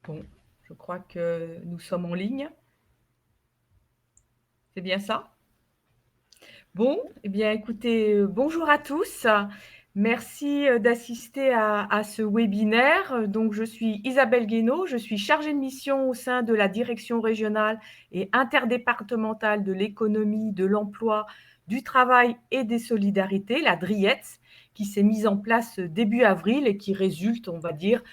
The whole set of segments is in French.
Bon, je crois que nous sommes en ligne. C'est bien ça? Bon, eh bien, écoutez, bonjour à tous. Merci d'assister à ce webinaire. Donc, je suis Isabelle Guénaud, je suis chargée de mission au sein de la direction régionale et interdépartementale de l'économie, de l'emploi, du travail et des solidarités, la DRIETS, qui s'est mise en place début avril et qui résulte, on va dire,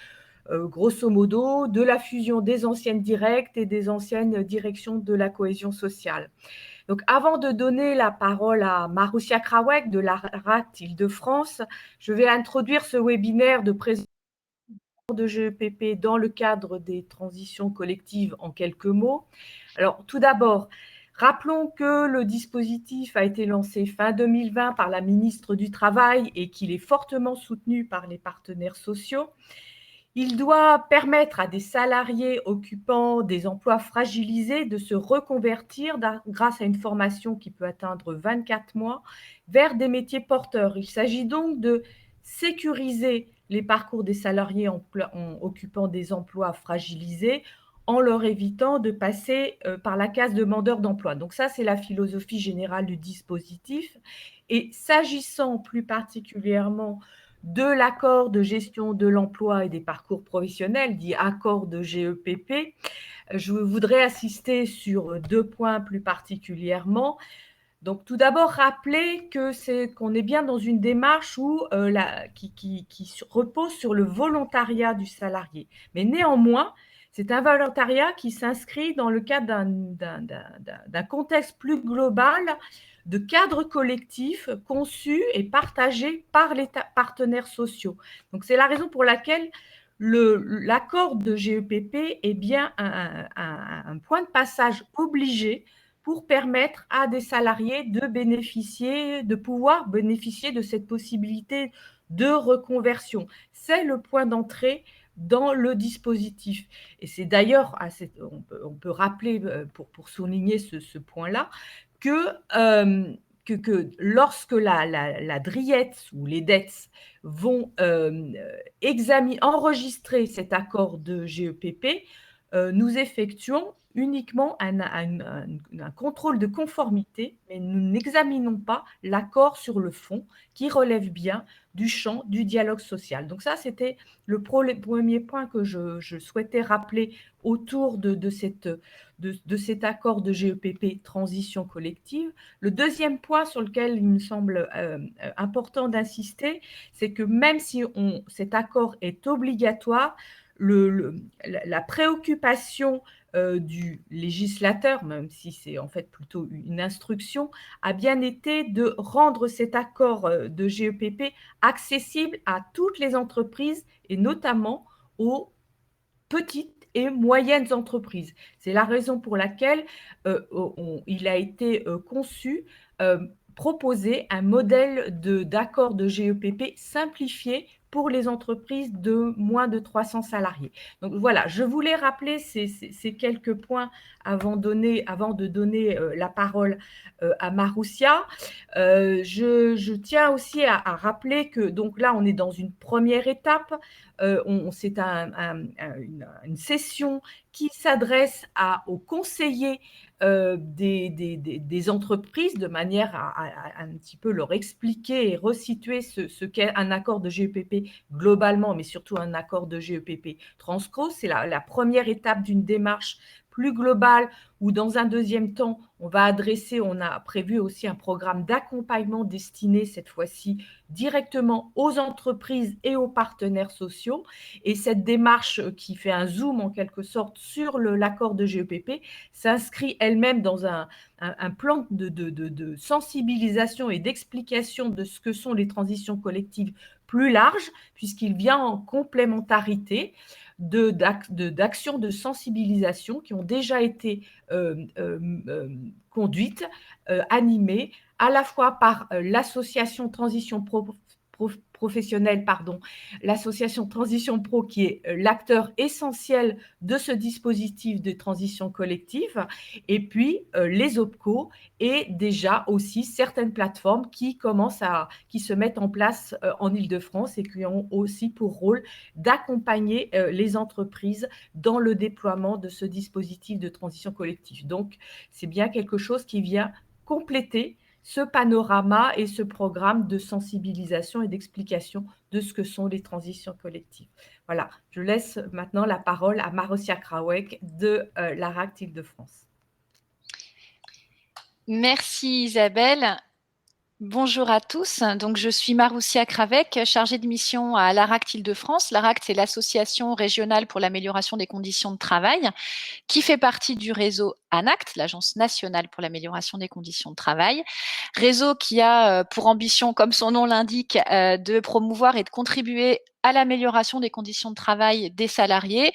grosso modo, de la fusion des anciennes directes et des anciennes directions de la cohésion sociale. Donc, avant de donner la parole à Marussia Krawek de la RAT Île-de-France, je vais introduire ce webinaire de présentation de GEPP dans le cadre des transitions collectives en quelques mots. Alors, tout d'abord, rappelons que le dispositif a été lancé fin 2020 par la ministre du Travail et qu'il est fortement soutenu par les partenaires sociaux. Il doit permettre à des salariés occupant des emplois fragilisés de se reconvertir grâce à une formation qui peut atteindre 24 mois vers des métiers porteurs. Il s'agit donc de sécuriser les parcours des salariés en occupant des emplois fragilisés en leur évitant de passer par la case demandeur d'emploi. Donc ça, c'est la philosophie générale du dispositif. Et s'agissant plus particulièrement de l'accord de gestion de l'emploi et des parcours professionnels, dit accord de GEPP, je voudrais insister sur deux points plus particulièrement. Donc, tout d'abord, rappeler qu'on est bien dans une démarche qui repose sur le volontariat du salarié. Mais néanmoins, c'est un volontariat qui s'inscrit dans le cadre d'un contexte plus global de cadre collectif conçu et partagé par les partenaires sociaux. Donc, c'est la raison pour laquelle l'accord de GEPP est bien un point de passage obligé pour permettre à des salariés de pouvoir bénéficier de cette possibilité de reconversion. C'est le point d'entrée dans le dispositif. Et c'est d'ailleurs, on peut rappeler, pour souligner ce point-là, que, lorsque la DRIETS ou les DETS vont enregistrer cet accord de GEPP, nous effectuons uniquement un contrôle de conformité, mais nous n'examinons pas l'accord sur le fond qui relève bien du champ du dialogue social. Donc ça, c'était le premier point que je souhaitais rappeler autour de cet accord de GEPP transition collective. Le deuxième point sur lequel il me semble important d'insister, c'est que même si cet accord est obligatoire, la préoccupation du législateur, même si c'est en fait plutôt une instruction, a bien été de rendre cet accord de GEPP accessible à toutes les entreprises et notamment aux petites et moyennes entreprises. C'est la raison pour laquelle il a été conçu, proposer un modèle d'accord de GEPP simplifié pour les entreprises de moins de 300 salariés. Donc voilà, je voulais rappeler ces quelques points avant de donner la parole à Marussia. Je tiens aussi à rappeler que donc là, on est dans une première étape. C'est une session qui s'adresse aux conseillers des entreprises de manière à un petit peu leur expliquer et resituer ce qu'est un accord de GEPP globalement, mais surtout un accord de GEPP transcro. C'est la première étape d'une démarche plus globale où dans un deuxième temps, on a prévu aussi un programme d'accompagnement destiné cette fois-ci directement aux entreprises et aux partenaires sociaux. Et cette démarche qui fait un zoom en quelque sorte sur l'accord de GEPP s'inscrit elle-même dans un plan de sensibilisation et d'explication de ce que sont les transitions collectives plus larges, puisqu'il vient en complémentarité d'actions de sensibilisation qui ont déjà été conduites, animées, à la fois par l'association Transition professionnels, pardon, l'association Transition Pro qui est l'acteur essentiel de ce dispositif de transition collective, et puis les OPCO et déjà aussi certaines plateformes qui se mettent en place en Île-de-France et qui ont aussi pour rôle d'accompagner les entreprises dans le déploiement de ce dispositif de transition collective. Donc, c'est bien quelque chose qui vient compléter ce panorama et ce programme de sensibilisation et d'explication de ce que sont les transitions collectives. Voilà, je laisse maintenant la parole à Marussia Krawek de l'ARACT Île-de-France. Merci Isabelle. Bonjour à tous. Donc, je suis Marussia Krawek, chargée de mission à l'ARACT Île-de-France. L'ARACT, c'est l'Association régionale pour l'amélioration des conditions de travail, qui fait partie du réseau ANACT, l'Agence nationale pour l'amélioration des conditions de travail. Réseau qui a pour ambition, comme son nom l'indique, de promouvoir et de contribuer à l'amélioration des conditions de travail des salariés,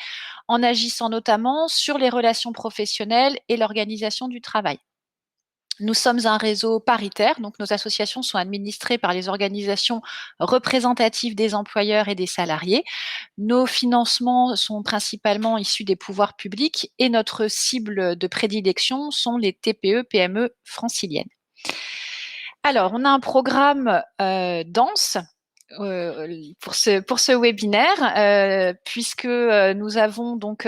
en agissant notamment sur les relations professionnelles et l'organisation du travail. Nous sommes un réseau paritaire, donc nos associations sont administrées par les organisations représentatives des employeurs et des salariés. Nos financements sont principalement issus des pouvoirs publics et notre cible de prédilection sont les TPE-PME franciliennes. Alors, on a un programme dense pour ce webinaire, puisque nous avons donc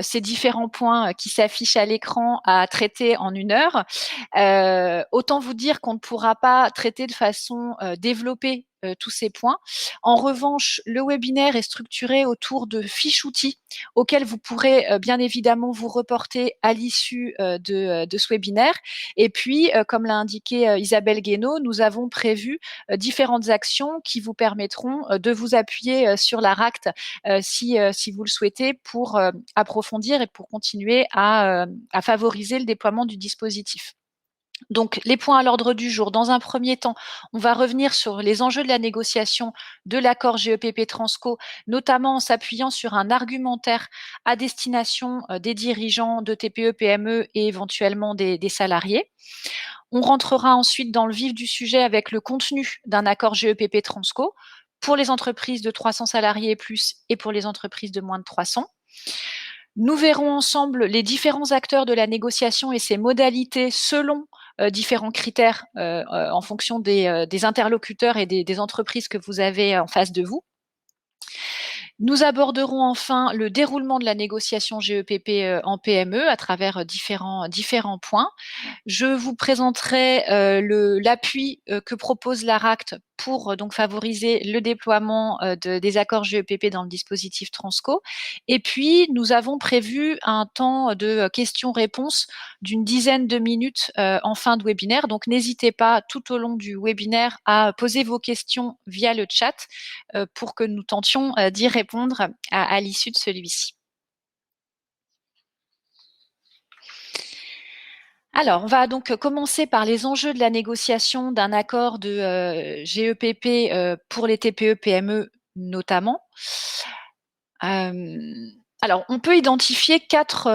ces différents points qui s'affichent à l'écran à traiter en 1 heure. Autant vous dire qu'on ne pourra pas traiter de façon développée tous ces points. En revanche, le webinaire est structuré autour de fiches outils auxquels vous pourrez bien évidemment vous reporter à l'issue de ce webinaire. Et puis, comme l'a indiqué Isabelle Guénaud, nous avons prévu différentes actions qui vous permettront de vous appuyer sur l'ARACT si vous le souhaitez pour approfondir et pour continuer à favoriser le déploiement du dispositif. Donc, les points à l'ordre du jour. Dans un premier temps, on va revenir sur les enjeux de la négociation de l'accord GEPP Transco, notamment en s'appuyant sur un argumentaire à destination des dirigeants de TPE, PME et éventuellement des salariés. On rentrera ensuite dans le vif du sujet avec le contenu d'un accord GEPP Transco pour les entreprises de 300 salariés et plus et pour les entreprises de moins de 300. Nous verrons ensemble les différents acteurs de la négociation et ses modalités selon différents critères en fonction des interlocuteurs et des entreprises que vous avez en face de vous. Nous aborderons enfin le déroulement de la négociation GEPP en PME à travers différents points. Je vous présenterai l'appui que propose l'ARACT pour donc favoriser le déploiement des accords GEPP dans le dispositif Transco. Et puis, nous avons prévu un temps de questions-réponses d'une dizaine de minutes en fin de webinaire. Donc, n'hésitez pas tout au long du webinaire à poser vos questions via le chat pour que nous tentions d'y répondre à l'issue de celui-ci. Alors, on va donc commencer par les enjeux de la négociation d'un accord de GEPP pour les TPE-PME notamment. Alors, on peut identifier quatre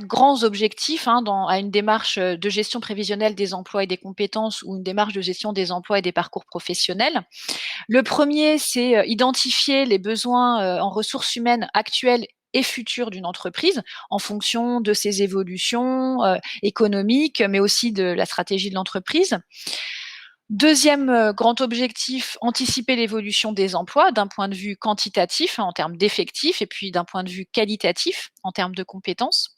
grands objectifs à une démarche de gestion prévisionnelle des emplois et des compétences ou une démarche de gestion des emplois et des parcours professionnels. Le premier, c'est identifier les besoins en ressources humaines actuelles et futures d'une entreprise en fonction de ses évolutions économiques, mais aussi de la stratégie de l'entreprise. Deuxième grand objectif, anticiper l'évolution des emplois d'un point de vue quantitatif en termes d'effectifs et puis d'un point de vue qualitatif en termes de compétences.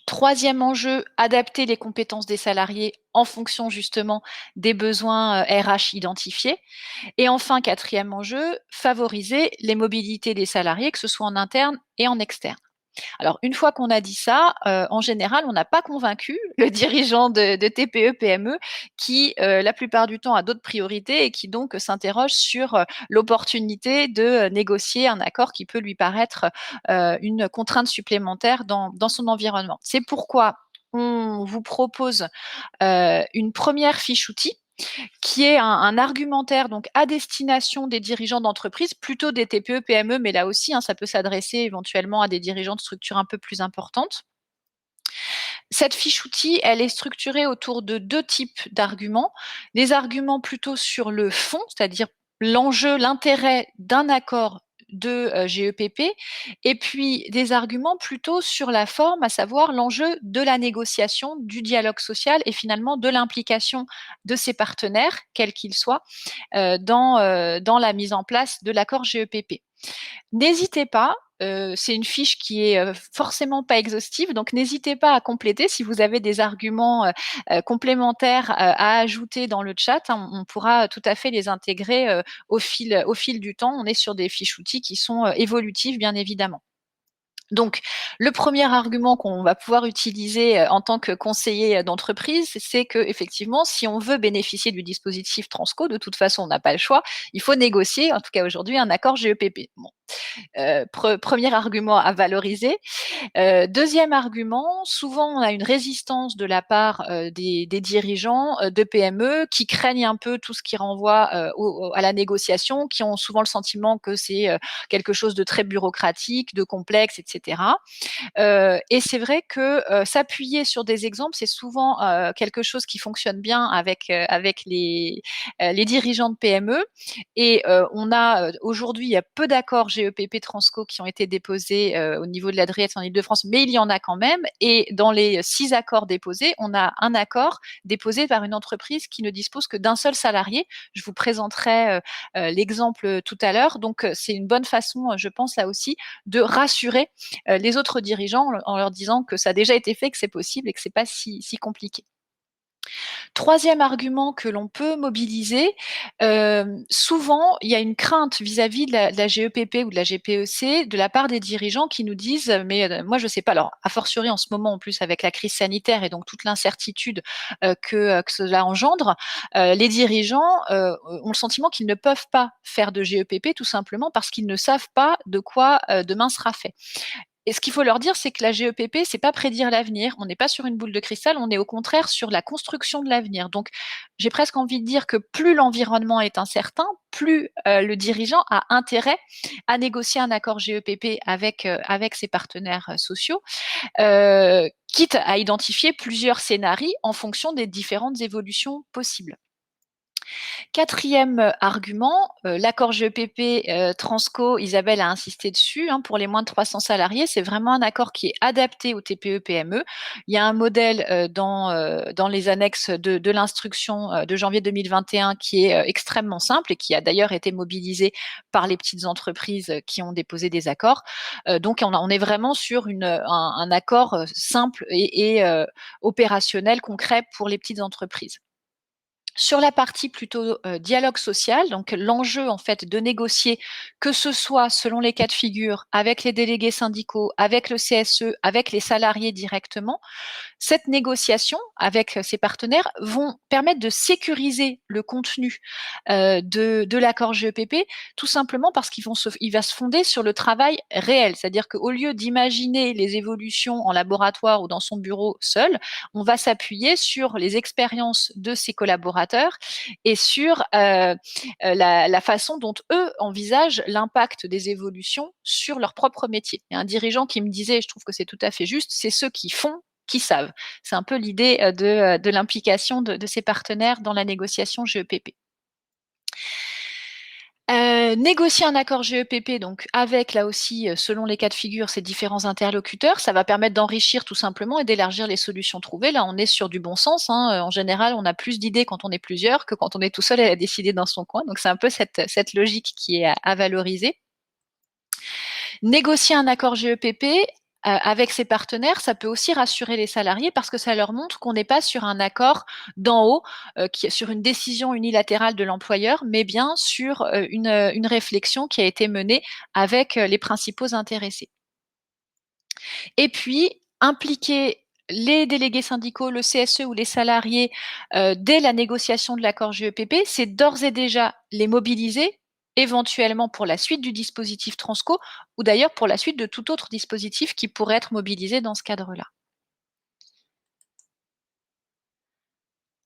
Troisième enjeu, adapter les compétences des salariés en fonction justement des besoins RH identifiés. Et enfin, quatrième enjeu, favoriser les mobilités des salariés, que ce soit en interne et en externe. Alors, une fois qu'on a dit ça, en général, on n'a pas convaincu le dirigeant de TPE-PME qui, la plupart du temps, a d'autres priorités et qui donc s'interroge sur l'opportunité de négocier un accord qui peut lui paraître une contrainte supplémentaire dans son environnement. C'est pourquoi on vous propose une première fiche outil qui est un argumentaire donc à destination des dirigeants d'entreprise, plutôt des TPE, PME, mais là aussi, ça peut s'adresser éventuellement à des dirigeants de structures un peu plus importantes. Cette fiche outil, elle est structurée autour de 2 types d'arguments. Des arguments plutôt sur le fond, c'est-à-dire l'enjeu, l'intérêt d'un accord de GEPP, et puis des arguments plutôt sur la forme, à savoir l'enjeu de la négociation, du dialogue social et finalement de l'implication de ses partenaires, quels qu'ils soient, dans la mise en place de l'accord GEPP. N'hésitez pas, c'est une fiche qui est forcément pas exhaustive, donc n'hésitez pas à compléter si vous avez des arguments complémentaires à ajouter dans le chat. Hein, on pourra tout à fait les intégrer au fil du temps. On est sur des fiches outils qui sont évolutives, bien évidemment. Donc, le premier argument qu'on va pouvoir utiliser en tant que conseiller d'entreprise, c'est que effectivement, si on veut bénéficier du dispositif Transco, de toute façon, on n'a pas le choix. Il faut négocier, en tout cas aujourd'hui, un accord GEPP. Bon. Premier argument à valoriser. Deuxième argument, souvent on a une résistance de la part des dirigeants de PME qui craignent un peu tout ce qui renvoie à la négociation, qui ont souvent le sentiment que c'est quelque chose de très bureaucratique, de complexe, etc. Et c'est vrai que s'appuyer sur des exemples, c'est souvent quelque chose qui fonctionne bien avec les dirigeants de PME. Et on a aujourd'hui, il y a peu d'accords GEPP Transco qui ont été déposés au niveau de l'ADRIET en Ile-de-France, mais il y en a quand même. Et dans les 6 accords déposés, on a un accord déposé par une entreprise qui ne dispose que d'un seul salarié. Je vous présenterai l'exemple tout à l'heure. Donc, c'est une bonne façon, je pense, là aussi, de rassurer les autres dirigeants en leur disant que ça a déjà été fait, que c'est possible et que c'est pas si compliqué. Troisième argument que l'on peut mobiliser, souvent il y a une crainte vis-à-vis de la GEPP ou de la GPEC de la part des dirigeants qui nous disent mais moi je sais pas. Alors a fortiori en ce moment en plus avec la crise sanitaire et donc toute l'incertitude que cela engendre, les dirigeants ont le sentiment qu'ils ne peuvent pas faire de GEPP tout simplement parce qu'ils ne savent pas de quoi demain sera fait. Et ce qu'il faut leur dire, c'est que la GEPP, c'est pas prédire l'avenir. On n'est pas sur une boule de cristal, on est au contraire sur la construction de l'avenir. Donc, j'ai presque envie de dire que plus l'environnement est incertain, plus le dirigeant a intérêt à négocier un accord GEPP avec ses partenaires sociaux, quitte à identifier plusieurs scénarios en fonction des différentes évolutions possibles. Quatrième argument, l'accord GEPP Transco, Isabelle a insisté dessus, hein, pour les moins de 300 salariés, c'est vraiment un accord qui est adapté aux TPE-PME. Il y a un modèle dans les annexes de l'instruction de janvier 2021 qui est extrêmement simple et qui a d'ailleurs été mobilisé par les petites entreprises qui ont déposé des accords. Donc on est vraiment sur un accord simple et opérationnel, concret pour les petites entreprises. Sur la partie plutôt dialogue social, donc l'enjeu en fait de négocier, que ce soit selon les cas de figure, avec les délégués syndicaux, avec le CSE, avec les salariés directement, cette négociation avec ses partenaires vont permettre de sécuriser le contenu de l'accord GEPP, tout simplement parce qu'il va se fonder sur le travail réel. C'est-à-dire qu'au lieu d'imaginer les évolutions en laboratoire ou dans son bureau seul, on va s'appuyer sur les expériences de ses collaborateurs et sur la façon dont eux envisagent l'impact des évolutions sur leur propre métier. Il y a un dirigeant qui me disait, et je trouve que c'est tout à fait juste, c'est ceux qui font qui savent. C'est un peu l'idée de l'implication de ces partenaires dans la négociation GEPP. Négocier un accord GEPP, donc avec là aussi, selon les cas de figure, ces différents interlocuteurs, ça va permettre d'enrichir tout simplement et d'élargir les solutions trouvées. Là, on est sur du bon sens. Hein. En général, on a plus d'idées quand on est plusieurs que quand on est tout seul à décider dans son coin. Donc, c'est un peu cette logique qui est à valoriser. Négocier un accord GEPP avec ses partenaires, ça peut aussi rassurer les salariés parce que ça leur montre qu'on n'est pas sur un accord d'en haut, sur une décision unilatérale de l'employeur, mais bien sur une réflexion qui a été menée avec les principaux intéressés. Et puis, impliquer les délégués syndicaux, le CSE ou les salariés dès la négociation de l'accord GEPP, c'est d'ores et déjà les mobiliser éventuellement pour la suite du dispositif Transco ou d'ailleurs pour la suite de tout autre dispositif qui pourrait être mobilisé dans ce cadre-là.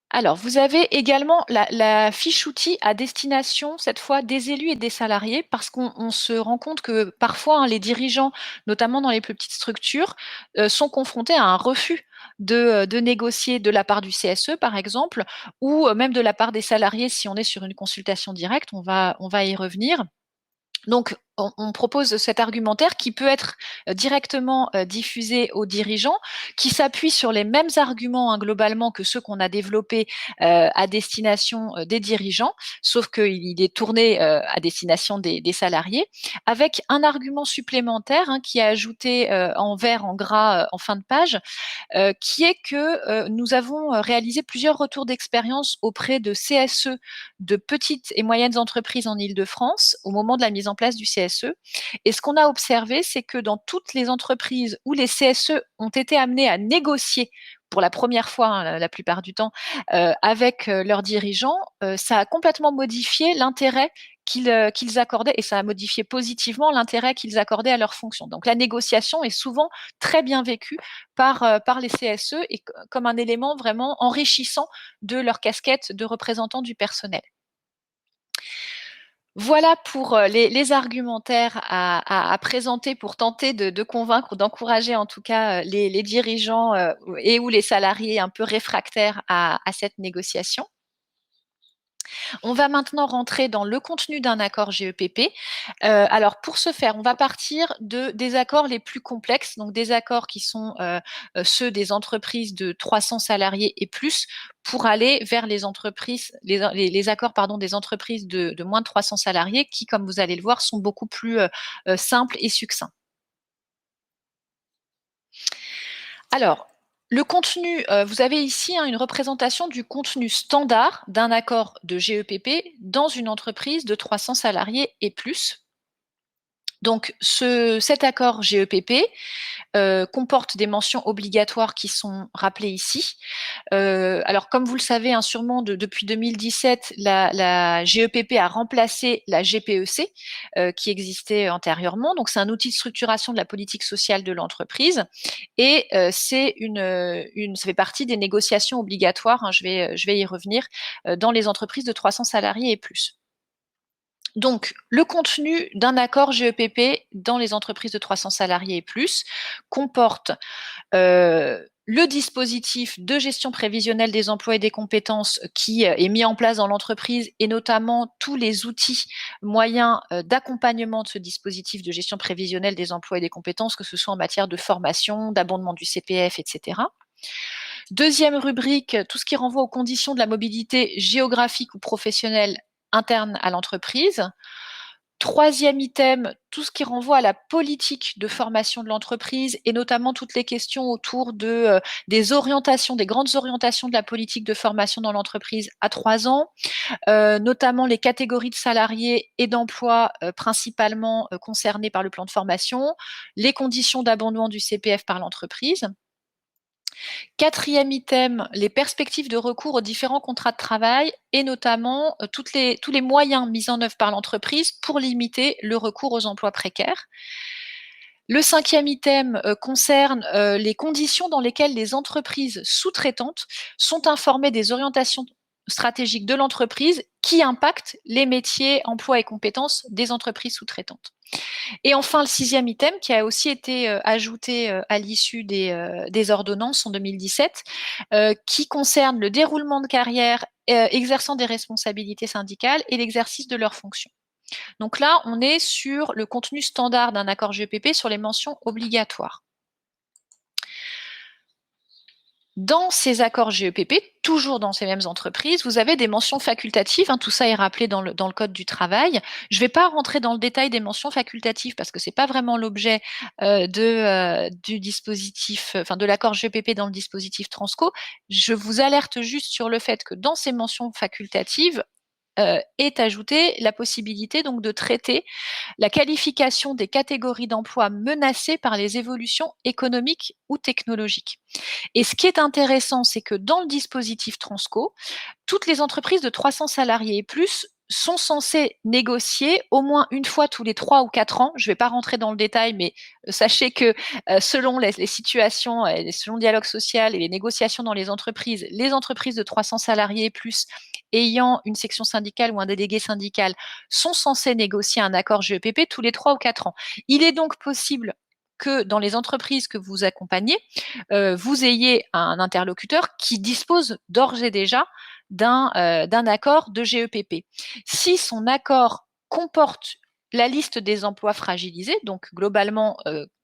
Alors, vous avez également la fiche outil à destination, cette fois, des élus et des salariés, parce qu'on se rend compte que parfois, hein, les dirigeants, notamment dans les plus petites structures, sont confrontés à un refus de négocier de la part du CSE, par exemple, ou même de la part des salariés si on est sur une consultation directe, on va y revenir. Donc, on propose cet argumentaire qui peut être directement diffusé aux dirigeants, qui s'appuie sur les mêmes arguments globalement que ceux qu'on a développés à destination des dirigeants, sauf qu'il est tourné à destination des salariés, avec un argument supplémentaire qui est ajouté en vert, en gras, en fin de page, qui est que nous avons réalisé plusieurs retours d'expérience auprès de CSE de petites et moyennes entreprises en Île-de-France au moment de la mise en place du CSE. Et ce qu'on a observé, c'est que dans toutes les entreprises où les CSE ont été amenés à négocier pour la première fois, la plupart du temps, avec leurs dirigeants, ça a complètement modifié l'intérêt qu'ils accordaient, et ça a modifié positivement l'intérêt qu'ils accordaient à leurs fonctions. Donc la négociation est souvent très bien vécue par les CSE et comme un élément vraiment enrichissant de leur casquette de représentants du personnel. Voilà pour les argumentaires à présenter pour tenter de convaincre ou d'encourager en tout cas les dirigeants et ou les salariés un peu réfractaires à cette négociation. On va maintenant rentrer dans le contenu d'un accord GEPP. Alors pour ce faire, on va partir des accords les plus complexes, donc des accords qui sont ceux des entreprises de 300 salariés et plus, pour aller vers les entreprises, les accords des entreprises de moins de 300 salariés qui, comme vous allez le voir, sont beaucoup plus simples et succincts. Alors, le contenu, vous avez ici une représentation du contenu standard d'un accord de GEPP dans une entreprise de 300 salariés et plus. Donc, cet accord GEPP comporte des mentions obligatoires qui sont rappelées ici. Alors, comme vous le savez, sûrement depuis 2017, la GEPP a remplacé la GPEC qui existait antérieurement. Donc, c'est un outil de structuration de la politique sociale de l'entreprise et ça fait partie des négociations obligatoires, je vais y revenir, dans les entreprises de 300 salariés et plus. Donc, le contenu d'un accord GEPP dans les entreprises de 300 salariés et plus comporte le dispositif de gestion prévisionnelle des emplois et des compétences qui est mis en place dans l'entreprise et notamment tous les outils, moyens d'accompagnement de ce dispositif de gestion prévisionnelle des emplois et des compétences, que ce soit en matière de formation, d'abondement du CPF, etc. Deuxième rubrique, tout ce qui renvoie aux conditions de la mobilité géographique ou professionnelle interne à l'entreprise. Troisième item, tout ce qui renvoie à la politique de formation de l'entreprise et notamment toutes les questions autour des orientations, des grandes orientations de la politique de formation dans l'entreprise à 3 ans, notamment les catégories de salariés et d'emplois principalement concernés par le plan de formation, les conditions d'abondement du CPF par l'entreprise. Quatrième item, les perspectives de recours aux différents contrats de travail et notamment tous les moyens mis en œuvre par l'entreprise pour limiter le recours aux emplois précaires. Le cinquième item concerne les conditions dans lesquelles les entreprises sous-traitantes sont informées des orientations stratégiques de l'entreprise qui impactent les métiers, emplois et compétences des entreprises sous-traitantes. Et enfin, le sixième item qui a aussi été ajouté à l'issue des ordonnances en 2017, qui concerne le déroulement de carrière exerçant des responsabilités syndicales et l'exercice de leurs fonctions. Donc là, on est sur le contenu standard d'un accord GEPP sur les mentions obligatoires. Dans ces accords GEPP, toujours dans ces mêmes entreprises, vous avez des mentions facultatives, tout ça est rappelé dans le Code du travail. Je ne vais pas rentrer dans le détail des mentions facultatives parce que ce n'est pas vraiment l'objet du dispositif, de l'accord GEPP dans le dispositif Transco. Je vous alerte juste sur le fait que dans ces mentions facultatives, est ajoutée la possibilité donc de traiter la qualification des catégories d'emplois menacées par les évolutions économiques ou technologiques. Et ce qui est intéressant, c'est que dans le dispositif Transco, toutes les entreprises de 300 salariés et plus sont censées négocier au moins une fois tous les 3 ou 4 ans. Je ne vais pas rentrer dans le détail, mais sachez que selon les situations, selon le dialogue social et les négociations dans les entreprises de 300 salariés et plus ayant une section syndicale ou un délégué syndical sont censés négocier un accord GEPP tous les 3 ou 4 ans. Il est donc possible que dans les entreprises que vous accompagnez, vous ayez un interlocuteur qui dispose d'ores et déjà d'un accord de GEPP. Si son accord comporte la liste des emplois fragilisés, donc globalement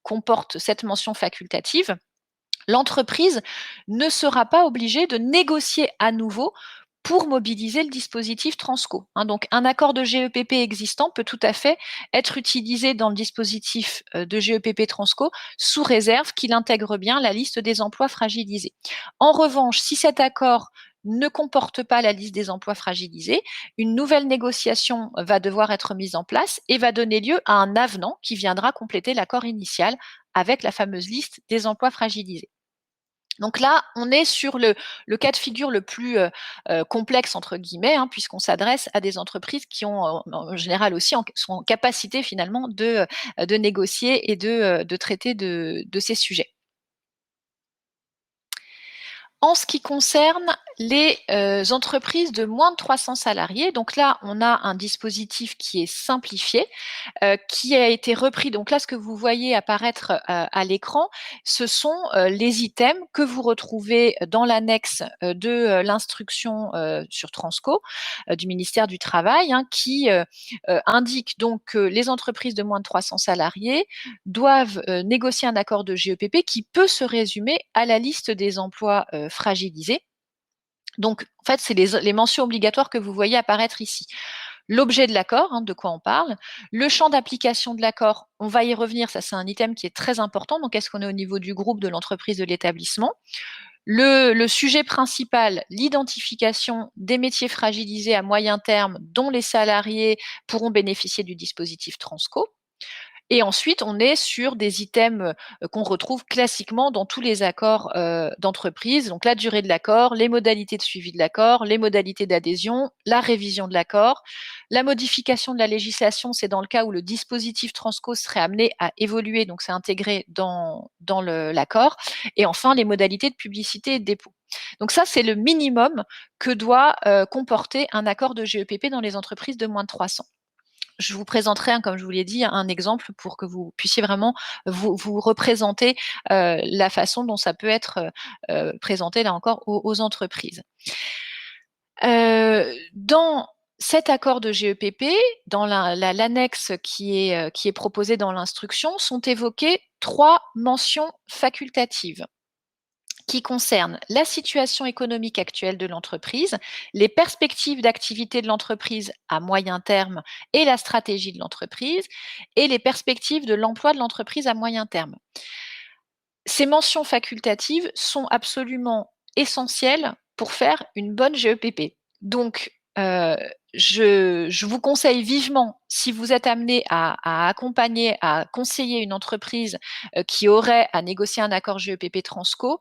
comporte cette mention facultative, l'entreprise ne sera pas obligée de négocier à nouveau pour mobiliser le dispositif Transco. Donc, un accord de GEPP existant peut tout à fait être utilisé dans le dispositif de GEPP Transco sous réserve qu'il intègre bien la liste des emplois fragilisés. En revanche, si cet accord ne comporte pas la liste des emplois fragilisés, une nouvelle négociation va devoir être mise en place et va donner lieu à un avenant qui viendra compléter l'accord initial avec la fameuse liste des emplois fragilisés. Donc là, on est sur le cas de figure le plus complexe, entre guillemets, puisqu'on s'adresse à des entreprises qui ont en général aussi sont en capacité finalement de négocier et de traiter de ces sujets. En ce qui concerne les entreprises de moins de 300 salariés, donc là, on a un dispositif qui est simplifié, qui a été repris. Donc là, ce que vous voyez apparaître à l'écran, ce sont les items que vous retrouvez dans l'annexe de l'instruction sur Transco du ministère du Travail, qui indique donc que les entreprises de moins de 300 salariés doivent négocier un accord de GEPP qui peut se résumer à la liste des emplois fragilisés. Donc, en fait, c'est les mentions obligatoires que vous voyez apparaître ici. L'objet de l'accord, de quoi on parle, le champ d'application de l'accord, on va y revenir, ça c'est un item qui est très important, donc est-ce qu'on est au niveau du groupe, de l'entreprise, de l'établissement. Le sujet principal, l'identification des métiers fragilisés à moyen terme dont les salariés pourront bénéficier du dispositif Transco. Et ensuite, on est sur des items qu'on retrouve classiquement dans tous les accords d'entreprise. Donc, la durée de l'accord, les modalités de suivi de l'accord, les modalités d'adhésion, la révision de l'accord. La modification de la législation, c'est dans le cas où le dispositif Transco serait amené à évoluer, donc c'est intégré dans l'accord. Et enfin, les modalités de publicité et de dépôt. Donc ça, c'est le minimum que doit comporter un accord de GEPP dans les entreprises de moins de 300. Je vous présenterai, comme je vous l'ai dit, un exemple pour que vous puissiez vraiment vous représenter la façon dont ça peut être présenté, là encore, aux entreprises. Dans cet accord de GEPP, dans l'annexe qui est proposée dans l'instruction, sont évoquées 3 mentions facultatives qui concernent la situation économique actuelle de l'entreprise, les perspectives d'activité de l'entreprise à moyen terme et la stratégie de l'entreprise, et les perspectives de l'emploi de l'entreprise à moyen terme. Ces mentions facultatives sont absolument essentielles pour faire une bonne GEPP. Donc, je vous conseille vivement, si vous êtes amené à accompagner, à conseiller une entreprise qui aurait à négocier un accord GEPP Transco,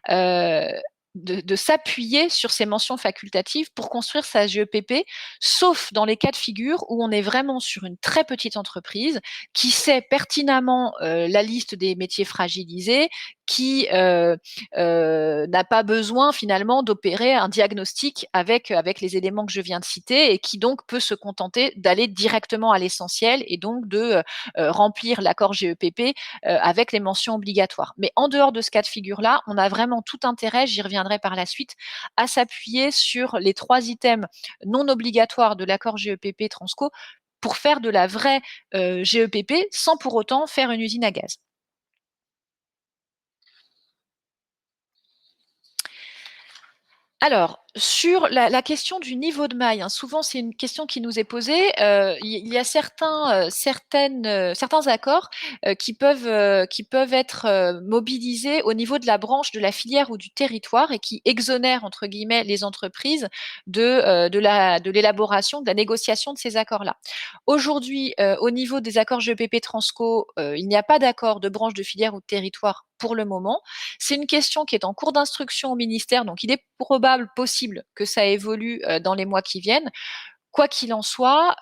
de s'appuyer sur ces mentions facultatives pour construire sa GEPP, sauf dans les cas de figure où on est vraiment sur une très petite entreprise qui sait pertinemment la liste des métiers fragilisés, qui n'a pas besoin finalement d'opérer un diagnostic avec les éléments que je viens de citer et qui donc peut se contenter d'aller directement à l'essentiel et donc de remplir l'accord GEPP avec les mentions obligatoires. Mais en dehors de ce cas de figure-là, on a vraiment tout intérêt, j'y reviendrai par la suite, à s'appuyer sur les 3 items non obligatoires de l'accord GEPP Transco pour faire de la vraie GEPP sans pour autant faire une usine à gaz. Alors, sur la question du niveau de maille, souvent c'est une question qui nous est posée. Il y a certains accords qui peuvent être mobilisés au niveau de la branche, de la filière ou du territoire et qui exonèrent entre guillemets les entreprises de l'élaboration, de la négociation de ces accords-là. Aujourd'hui, au niveau des accords GEPP Transco, il n'y a pas d'accord de branche, de filière ou de territoire pour le moment. C'est une question qui est en cours d'instruction au ministère, donc il est possible que ça évolue dans les mois qui viennent. Quoi qu'il en soit,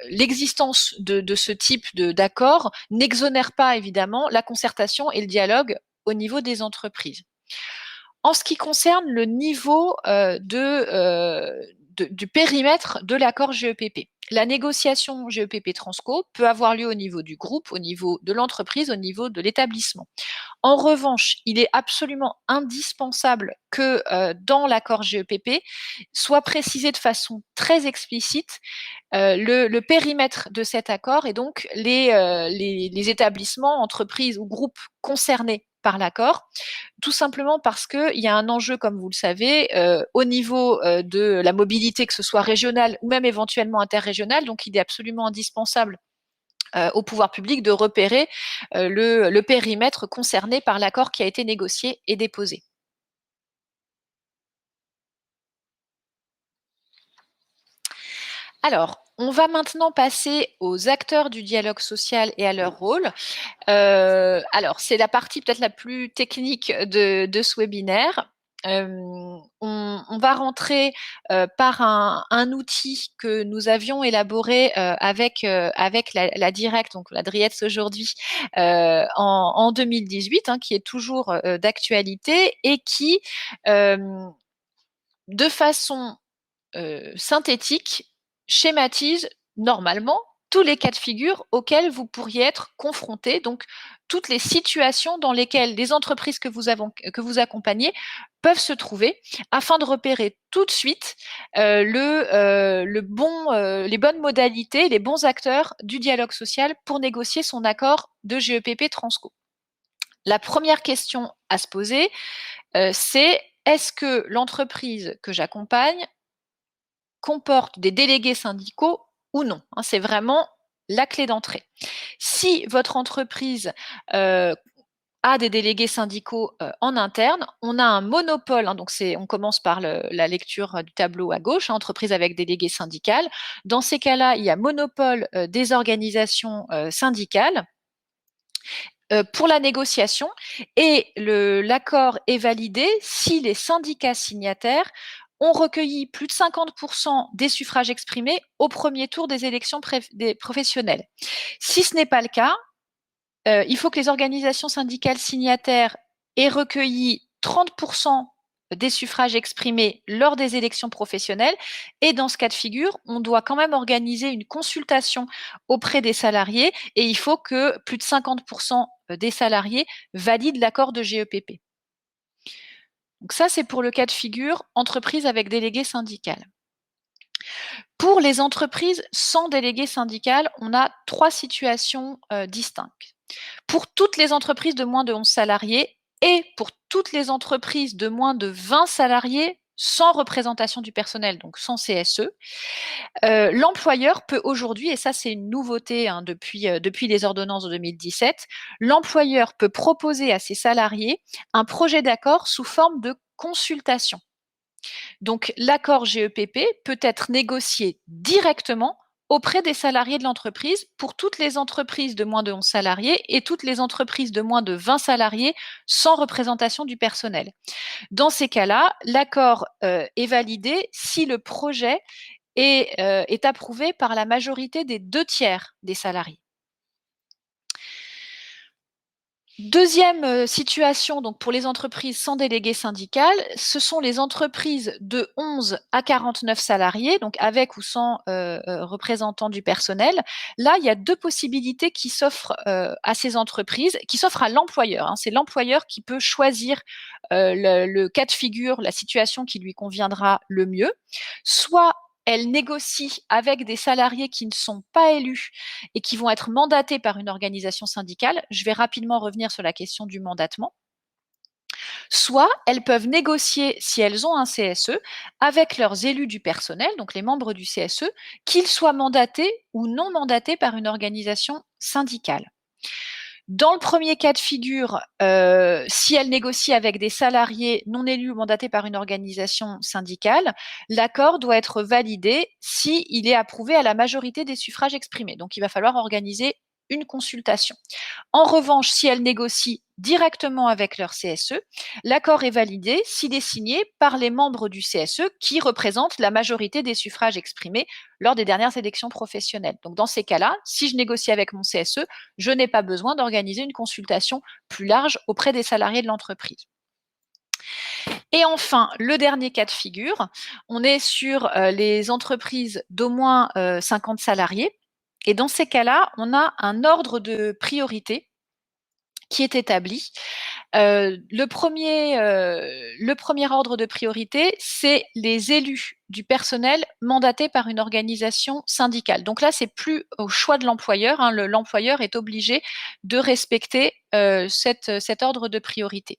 l'existence de ce type d'accord n'exonère pas évidemment la concertation et le dialogue au niveau des entreprises. En ce qui concerne le niveau de du périmètre de l'accord GEPP. La négociation GEPP Transco peut avoir lieu au niveau du groupe, au niveau de l'entreprise, au niveau de l'établissement. En revanche, il est absolument indispensable que dans l'accord GEPP soit précisé de façon très explicite le périmètre de cet accord et donc les établissements, entreprises ou groupes concernés par l'accord, tout simplement parce qu'il y a un enjeu, comme vous le savez, au niveau de la mobilité, que ce soit régionale ou même éventuellement interrégionale. Donc, il est absolument indispensable au pouvoir public de repérer le périmètre concerné par l'accord qui a été négocié et déposé. Alors, on va maintenant passer aux acteurs du dialogue social et à leur rôle. Alors, c'est la partie peut-être la plus technique de ce webinaire. On va rentrer par un outil que nous avions élaboré avec la Direct, donc la DRIETS aujourd'hui, en 2018, qui est toujours d'actualité et qui, de façon synthétique, schématise normalement tous les cas de figure auxquels vous pourriez être confrontés, donc toutes les situations dans lesquelles les entreprises que vous accompagnez peuvent se trouver, afin de repérer tout de suite les bonnes modalités, les bons acteurs du dialogue social pour négocier son accord de GEPP Transco. La première question à se poser, c'est: est-ce que l'entreprise que j'accompagne comporte des délégués syndicaux ou non? C'est vraiment la clé d'entrée. Si votre entreprise a des délégués syndicaux en interne, on a un monopole, donc on commence par la lecture du tableau à gauche, entreprise avec délégué syndical. Dans ces cas-là, il y a monopole des organisations syndicales pour la négociation, et l'accord est validé si les syndicats signataires ont recueilli plus de 50% des suffrages exprimés au premier tour des élections professionnelles. Si ce n'est pas le cas, il faut que les organisations syndicales signataires aient recueilli 30% des suffrages exprimés lors des élections professionnelles. Et dans ce cas de figure, on doit quand même organiser une consultation auprès des salariés et il faut que plus de 50% des salariés valident l'accord de GEPP. Donc ça, c'est pour le cas de figure entreprise avec délégué syndical. Pour les entreprises sans délégué syndical, on a 3 situations distinctes. Pour toutes les entreprises de moins de 11 salariés et pour toutes les entreprises de moins de 20 salariés sans représentation du personnel, donc sans CSE, l'employeur peut aujourd'hui, et ça c'est une nouveauté depuis les ordonnances de 2017, l'employeur peut proposer à ses salariés un projet d'accord sous forme de consultation. Donc l'accord GEPP peut être négocié directement auprès des salariés de l'entreprise pour toutes les entreprises de moins de 11 salariés et toutes les entreprises de moins de 20 salariés sans représentation du personnel. Dans ces cas-là, l'accord est validé si le projet est approuvé par la majorité des 2/3 des salariés. Deuxième situation, donc pour les entreprises sans délégué syndical, ce sont les entreprises de 11 à 49 salariés, donc avec ou sans représentants du personnel. Là, il y a 2 possibilités qui s'offrent à ces entreprises, qui s'offrent à l'employeur. C'est l'employeur qui peut choisir le cas de figure, la situation qui lui conviendra le mieux. Soit elle négocie avec des salariés qui ne sont pas élus et qui vont être mandatés par une organisation syndicale. Je vais rapidement revenir sur la question du mandatement. Soit elles peuvent négocier, si elles ont un CSE, avec leurs élus du personnel, donc les membres du CSE, qu'ils soient mandatés ou non mandatés par une organisation syndicale. Dans le premier cas de figure, si elle négocie avec des salariés non élus ou mandatés par une organisation syndicale, l'accord doit être validé s'il est approuvé à la majorité des suffrages exprimés. Donc, il va falloir organiser une consultation. En revanche, si elle négocie directement avec leur CSE, l'accord est validé s'il est signé par les membres du CSE qui représentent la majorité des suffrages exprimés lors des dernières élections professionnelles. Donc, dans ces cas-là, si je négocie avec mon CSE, je n'ai pas besoin d'organiser une consultation plus large auprès des salariés de l'entreprise. Et enfin, le dernier cas de figure, on est sur les entreprises d'au moins 50 salariés. Et dans ces cas-là, on a un ordre de priorité qui est établi. Le premier ordre de priorité, c'est les élus du personnel mandatés par une organisation syndicale. Donc là, c'est plus au choix de l'employeur. Hein, l'employeur est obligé de respecter cet ordre de priorité.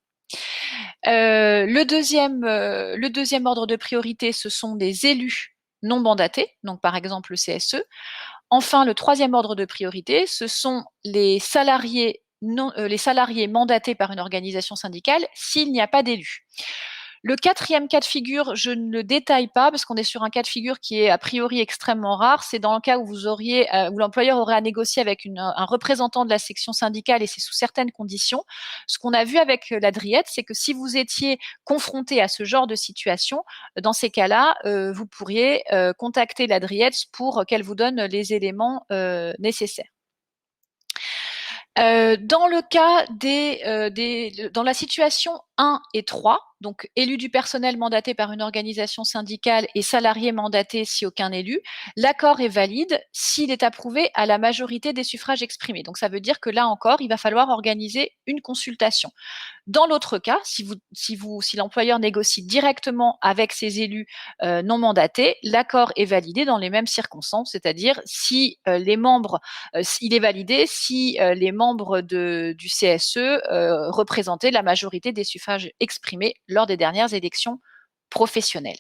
Le deuxième ordre de priorité, ce sont des élus non mandatés, donc par exemple le CSE. Enfin, le troisième ordre de priorité, ce sont les salariés mandatés par une organisation syndicale s'il n'y a pas d'élus. Le quatrième cas de figure, je ne le détaille pas parce qu'on est sur un cas de figure qui est a priori extrêmement rare. C'est dans le cas où où l'employeur aurait à négocier avec un représentant de la section syndicale et c'est sous certaines conditions. Ce qu'on a vu avec la Driette, c'est que si vous étiez confronté à ce genre de situation, dans ces cas-là, vous pourriez contacter la Driette pour qu'elle vous donne les éléments nécessaires. Dans le cas dans la situation 1 et 3, donc élus du personnel mandaté par une organisation syndicale et salariés mandatés si aucun élu, l'accord est valide s'il est approuvé à la majorité des suffrages exprimés. Donc ça veut dire que là encore, il va falloir organiser une consultation. Dans l'autre cas, si l'employeur négocie directement avec ses élus non mandatés, l'accord est validé dans les mêmes circonstances, c'est-à-dire si les membres, il est validé si les membres du CSE représentaient la majorité des suffrages exprimés lors des dernières élections professionnelles.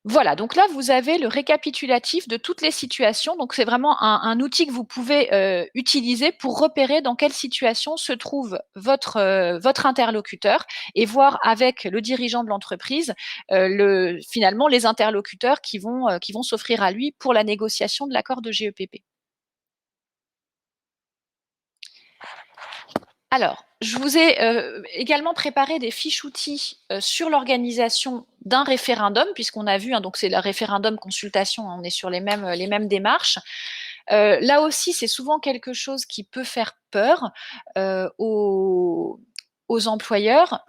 Voilà, donc là, vous avez le récapitulatif de toutes les situations. Donc, c'est vraiment un outil que vous pouvez utiliser pour repérer dans quelle situation se trouve votre interlocuteur et voir avec le dirigeant de l'entreprise finalement les interlocuteurs qui vont s'offrir à lui pour la négociation de l'accord de GEPP. Alors, je vous ai également préparé des fiches outils sur l'organisation d'un référendum, puisqu'on a vu, hein, donc c'est le référendum consultation, hein, on est sur les mêmes démarches. Là aussi, c'est souvent quelque chose qui peut faire peur aux employeurs.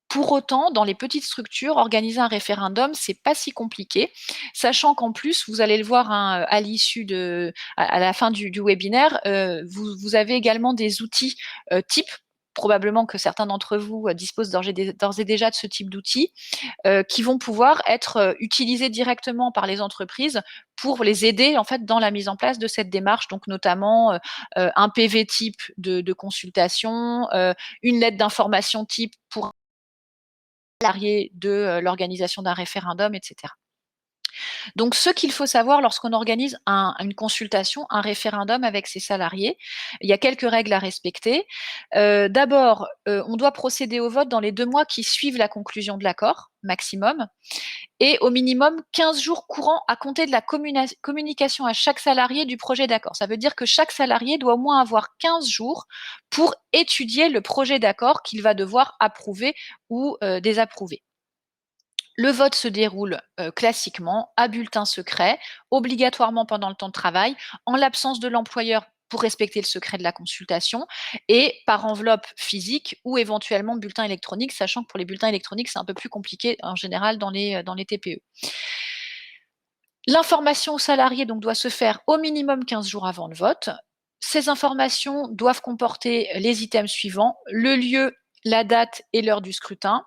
Pour autant, dans les petites structures, organiser un référendum, c'est pas si compliqué, sachant qu'en plus, vous allez le voir hein, à l'issue à la fin du webinaire, vous avez également des outils types. Probablement que certains d'entre vous disposent d'ores et déjà de ce type d'outils qui vont pouvoir être utilisés directement par les entreprises pour les aider en fait dans la mise en place de cette démarche, donc notamment un PV type de consultation, une lettre d'information type pour salariés de l'organisation d'un référendum, etc. Donc, ce qu'il faut savoir lorsqu'on organise une consultation, un référendum avec ses salariés, il y a quelques règles à respecter. D'abord, on doit procéder au vote dans les 2 mois qui suivent la conclusion de l'accord, maximum, et au minimum 15 jours courants à compter de la communication à chaque salarié du projet d'accord. Ça veut dire que chaque salarié doit au moins avoir 15 jours pour étudier le projet d'accord qu'il va devoir approuver ou désapprouver. Le vote se déroule classiquement à bulletin secret, obligatoirement pendant le temps de travail, en l'absence de l'employeur pour respecter le secret de la consultation, et par enveloppe physique ou éventuellement bulletin électronique, sachant que pour les bulletins électroniques, c'est un peu plus compliqué en général dans les TPE. L'information aux salariés donc, doit se faire au minimum 15 jours avant le vote. Ces informations doivent comporter les items suivants: le lieu, la date et l'heure du scrutin,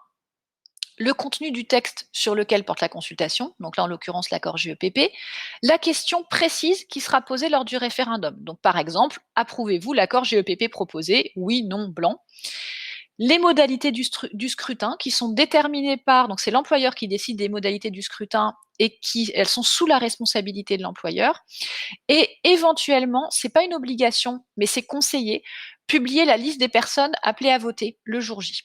le contenu du texte sur lequel porte la consultation, donc là en l'occurrence l'accord GEPP, la question précise qui sera posée lors du référendum. Donc par exemple, approuvez-vous l'accord GEPP proposé? Oui, non, blanc. Les modalités du scrutin qui sont déterminées par, donc c'est l'employeur qui décide des modalités du scrutin et elles sont sous la responsabilité de l'employeur. Et éventuellement, c'est pas une obligation, mais c'est conseillé, publier la liste des personnes appelées à voter le jour J.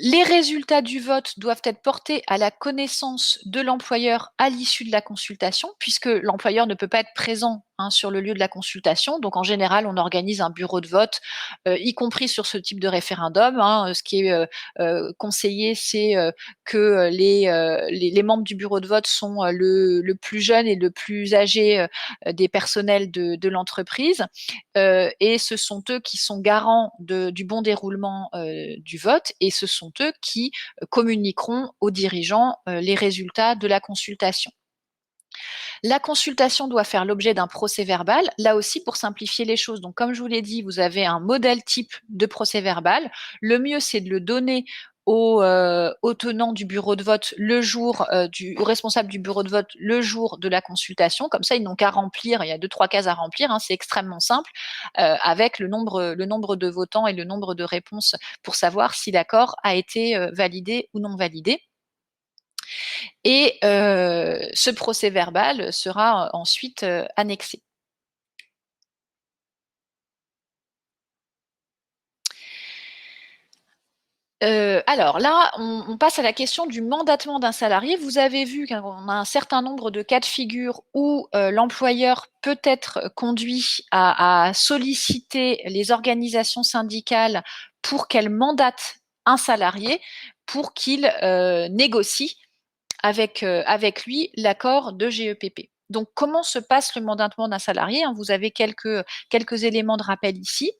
Les résultats du vote doivent être portés à la connaissance de l'employeur à l'issue de la consultation, puisque l'employeur ne peut pas être présent sur le lieu de la consultation. Donc, en général, on organise un bureau de vote, y compris sur ce type de référendum. Ce qui est conseillé, c'est que les membres du bureau de vote sont le plus jeune et le plus âgé des personnels de l'entreprise. Et ce sont eux qui sont garants du bon déroulement du vote, et ce sont eux qui communiqueront aux dirigeants les résultats de la consultation. La consultation doit faire l'objet d'un procès-verbal, là aussi pour simplifier les choses. Donc, comme je vous l'ai dit, vous avez un modèle type de procès-verbal. Le mieux, c'est de le donner au tenant du bureau de vote le jour, au responsable du bureau de vote le jour de la consultation. Comme ça, ils n'ont qu'à remplir, il y a 2-3 cases à remplir, c'est extrêmement simple, avec le nombre de votants et le nombre de réponses pour savoir si l'accord a été validé ou non validé. Et ce procès-verbal sera ensuite annexé. Alors là, on passe à la question du mandatement d'un salarié. Vous avez vu qu'on a un certain nombre de cas de figure où l'employeur peut être conduit à solliciter les organisations syndicales pour qu'elles mandatent un salarié pour qu'il négocie avec lui l'accord de GEPP. Donc, comment se passe le mandatement d'un salarié? Vous avez quelques éléments de rappel ici.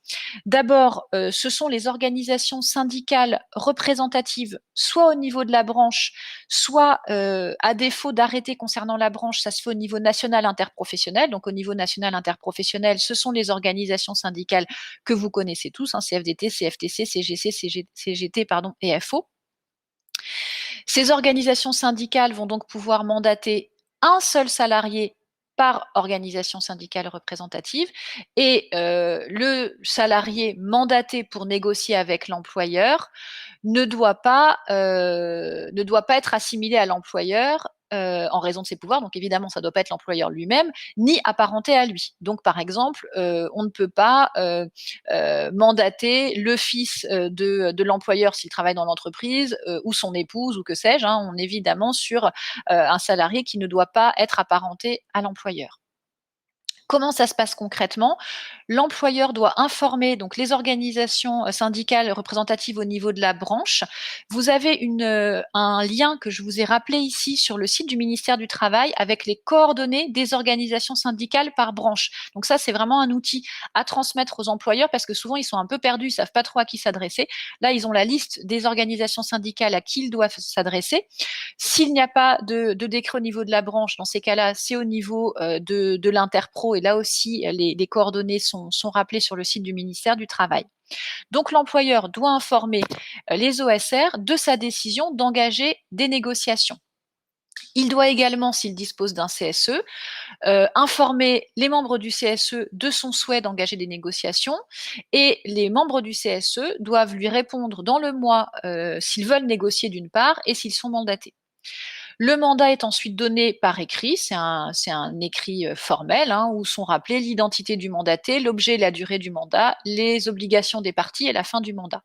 D'abord, ce sont les organisations syndicales représentatives, soit au niveau de la branche, soit à défaut d'arrêté concernant la branche, ça se fait au niveau national interprofessionnel. Donc, au niveau national interprofessionnel, ce sont les organisations syndicales que vous connaissez tous, CFDT, CFTC, CGC, CGT, et FO. Ces organisations syndicales vont donc pouvoir mandater un seul salarié par organisation syndicale représentative, et le salarié mandaté pour négocier avec l'employeur ne doit pas être assimilé à l'employeur en raison de ses pouvoirs. Donc évidemment, ça ne doit pas être l'employeur lui-même, ni apparenté à lui. Donc par exemple, on ne peut pas mandater le fils de l'employeur s'il travaille dans l'entreprise, ou son épouse, ou que sais-je. On est évidemment sur un salarié qui ne doit pas être apparenté à l'employeur. Comment ça se passe concrètement? L'employeur doit informer donc les organisations syndicales représentatives au niveau de la branche. Vous avez un lien que je vous ai rappelé ici sur le site du ministère du Travail avec les coordonnées des organisations syndicales par branche. Donc ça, c'est vraiment un outil à transmettre aux employeurs parce que souvent, ils sont un peu perdus, ils ne savent pas trop à qui s'adresser. Là, ils ont la liste des organisations syndicales à qui ils doivent s'adresser. S'il n'y a pas de décret au niveau de la branche, dans ces cas-là, c'est au niveau de l'interpro, et là aussi, les coordonnées sont rappelées sur le site du ministère du Travail. Donc, l'employeur doit informer les OSR de sa décision d'engager des négociations. Il doit également, s'il dispose d'un CSE, informer les membres du CSE de son souhait d'engager des négociations, et les membres du CSE doivent lui répondre dans le mois s'ils veulent négocier d'une part et s'ils sont mandatés. Le mandat est ensuite donné par écrit, c'est un écrit formel où sont rappelés l'identité du mandaté, l'objet et la durée du mandat, les obligations des parties et la fin du mandat.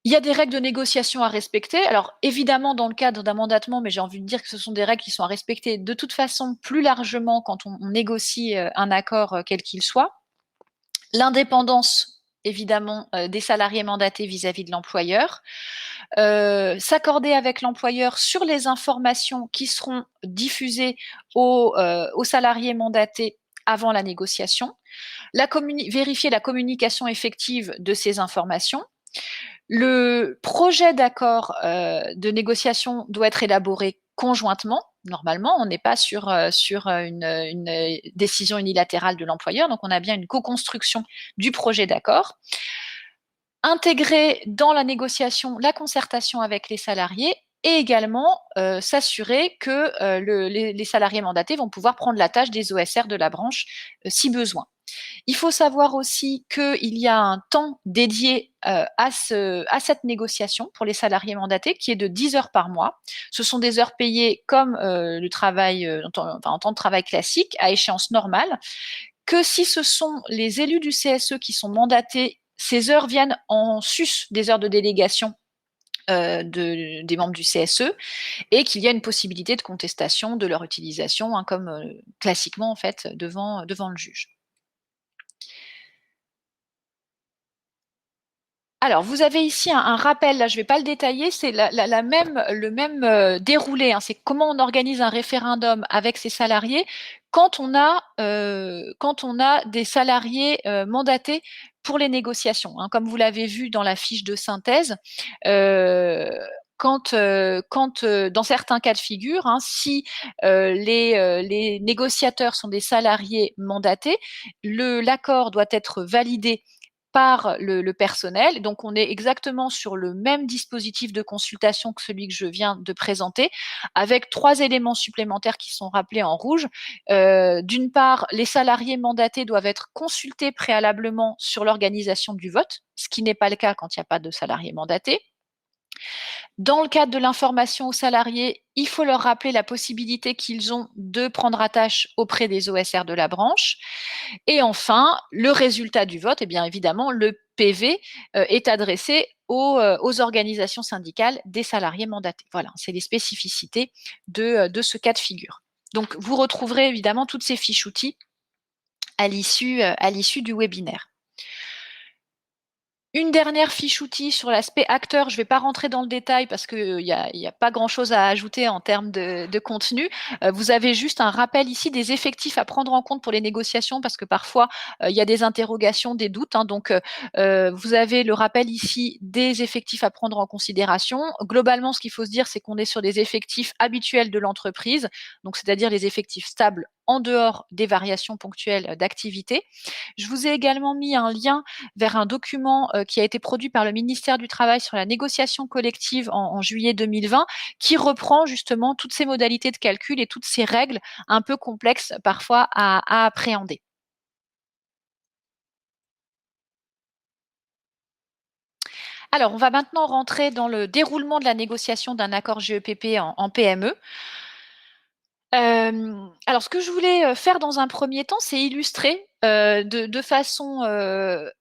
Il y a des règles de négociation à respecter. Alors, évidemment, dans le cadre d'un mandatement, mais j'ai envie de dire que ce sont des règles qui sont à respecter de toute façon plus largement quand on négocie un accord quel qu'il soit. L'indépendance, évidemment, des salariés mandatés vis-à-vis de l'employeur. S'accorder avec l'employeur sur les informations qui seront diffusées aux salariés mandatés avant la négociation. Vérifier la communication effective de ces informations. Le projet d'accord de négociation doit être élaboré conjointement. Normalement, on n'est pas sur une décision unilatérale de l'employeur, donc on a bien une co-construction du projet d'accord. Intégrer dans la négociation la concertation avec les salariés, et également s'assurer que les salariés mandatés vont pouvoir prendre la tâche des OSR de la branche si besoin. Il faut savoir aussi qu'il y a un temps dédié à cette négociation pour les salariés mandatés qui est de 10 heures par mois. Ce sont des heures payées comme le travail en temps de travail classique à échéance normale, que si ce sont les élus du CSE qui sont mandatés, ces heures viennent en sus des heures de délégation des membres du CSE et qu'il y a une possibilité de contestation de leur utilisation, hein, comme classiquement en fait devant le juge. Alors, vous avez ici un rappel, là je ne vais pas le détailler, c'est le même déroulé, hein, c'est comment on organise un référendum avec ses salariés quand on a des salariés mandatés pour les négociations, hein. Comme vous l'avez vu dans la fiche de synthèse, quand dans certains cas de figure, hein, si les négociateurs sont des salariés mandatés, l'accord doit être validé par le personnel. Donc, on est exactement sur le même dispositif de consultation que celui que je viens de présenter, avec 3 éléments supplémentaires qui sont rappelés en rouge. D'une part, les salariés mandatés doivent être consultés préalablement sur l'organisation du vote, ce qui n'est pas le cas quand il n'y a pas de salariés mandatés. Dans le cadre de l'information aux salariés, il faut leur rappeler la possibilité qu'ils ont de prendre attache auprès des OSR de la branche. Et enfin, le résultat du vote, et bien évidemment, le PV est adressé aux organisations syndicales des salariés mandatés. Voilà, c'est les spécificités de ce cas de figure. Donc, vous retrouverez évidemment toutes ces fiches outils à l'issue du webinaire. Une dernière fiche outil sur l'aspect acteur, je ne vais pas rentrer dans le détail parce qu'il n'y a pas grand-chose à ajouter en termes de contenu. Vous avez juste un rappel ici des effectifs à prendre en compte pour les négociations parce que parfois, il y a des interrogations, des doutes, hein. Donc, vous avez le rappel ici des effectifs à prendre en considération. Globalement, ce qu'il faut se dire, c'est qu'on est sur des effectifs habituels de l'entreprise, donc c'est-à-dire les effectifs stables en dehors des variations ponctuelles d'activité. Je vous ai également mis un lien vers un document qui a été produit par le ministère du Travail sur la négociation collective en juillet 2020, qui reprend justement toutes ces modalités de calcul et toutes ces règles un peu complexes parfois à appréhender. Alors, on va maintenant rentrer dans le déroulement de la négociation d'un accord GEPP en PME. Alors, ce que je voulais faire dans un premier temps, c'est illustrer de façon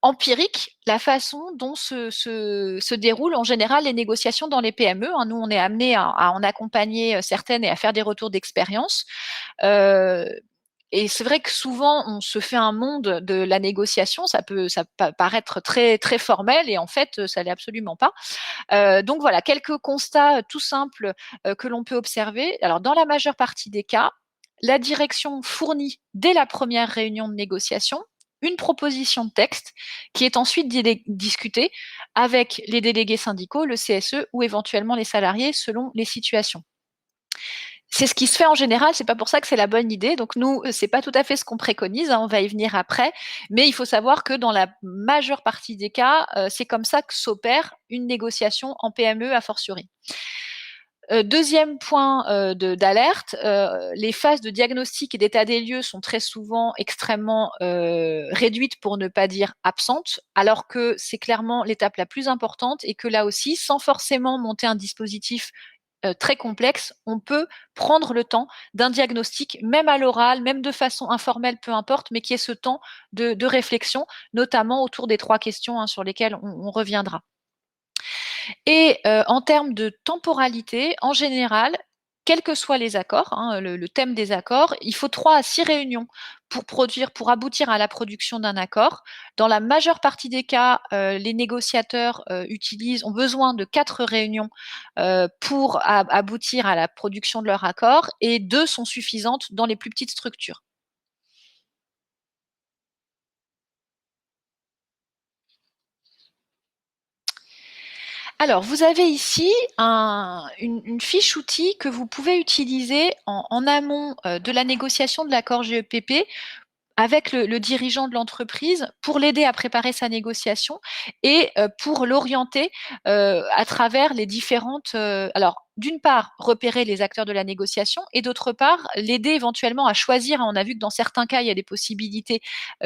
empirique la façon dont se déroulent en général les négociations dans les PME, hein. Nous, on est amené à en accompagner certaines et à faire des retours d'expérience. Et c'est vrai que souvent, on se fait un monde de la négociation, ça peut paraître très, très formel et en fait, ça l'est absolument pas. Donc voilà, quelques constats tout simples que l'on peut observer. Alors, dans la majeure partie des cas, la direction fournit dès la première réunion de négociation une proposition de texte qui est ensuite discutée avec les délégués syndicaux, le CSE ou éventuellement les salariés selon les situations. C'est ce qui se fait en général, c'est pas pour ça que c'est la bonne idée. Donc nous, c'est pas tout à fait ce qu'on préconise, hein, on va y venir après, mais il faut savoir que dans la majeure partie des cas, c'est comme ça que s'opère une négociation en PME a fortiori. Deuxième point d'alerte, les phases de diagnostic et d'état des lieux sont très souvent extrêmement réduites pour ne pas dire absentes, alors que c'est clairement l'étape la plus importante et que là aussi, sans forcément monter un dispositif très complexe, on peut prendre le temps d'un diagnostic, même à l'oral, même de façon informelle, peu importe, mais qui est ce temps de réflexion, notamment autour des 3 questions, hein, sur lesquelles on reviendra. Et en termes de temporalité, en général, quels que soient les accords, hein, le thème des accords, il faut 3 à 6 réunions pour aboutir à la production d'un accord. Dans la majeure partie des cas, les négociateurs ont besoin de 4 réunions pour aboutir à la production de leur accord et 2 sont suffisantes dans les plus petites structures. Alors, vous avez ici une fiche outil que vous pouvez utiliser en amont de la négociation de l'accord GEPP avec le dirigeant de l'entreprise pour l'aider à préparer sa négociation et pour l'orienter à travers les différentes. Alors, d'une part, repérer les acteurs de la négociation et d'autre part, l'aider éventuellement à choisir. On a vu que dans certains cas, il y a des possibilités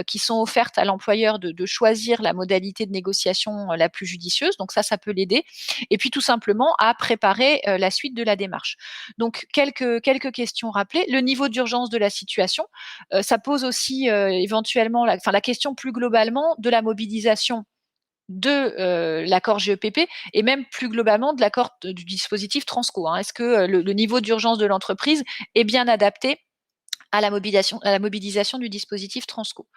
qui sont offertes à l'employeur de choisir la modalité de négociation la plus judicieuse. Donc ça peut l'aider. Et puis tout simplement à préparer la suite de la démarche. Donc quelques questions rappelées. Le niveau d'urgence de la situation, ça pose aussi éventuellement la question plus globalement de la mobilisation de l'accord GEPP et même plus globalement de l'accord du dispositif Transco. Est-ce que le niveau d'urgence de l'entreprise est bien adapté à la mobilisation du dispositif Transco?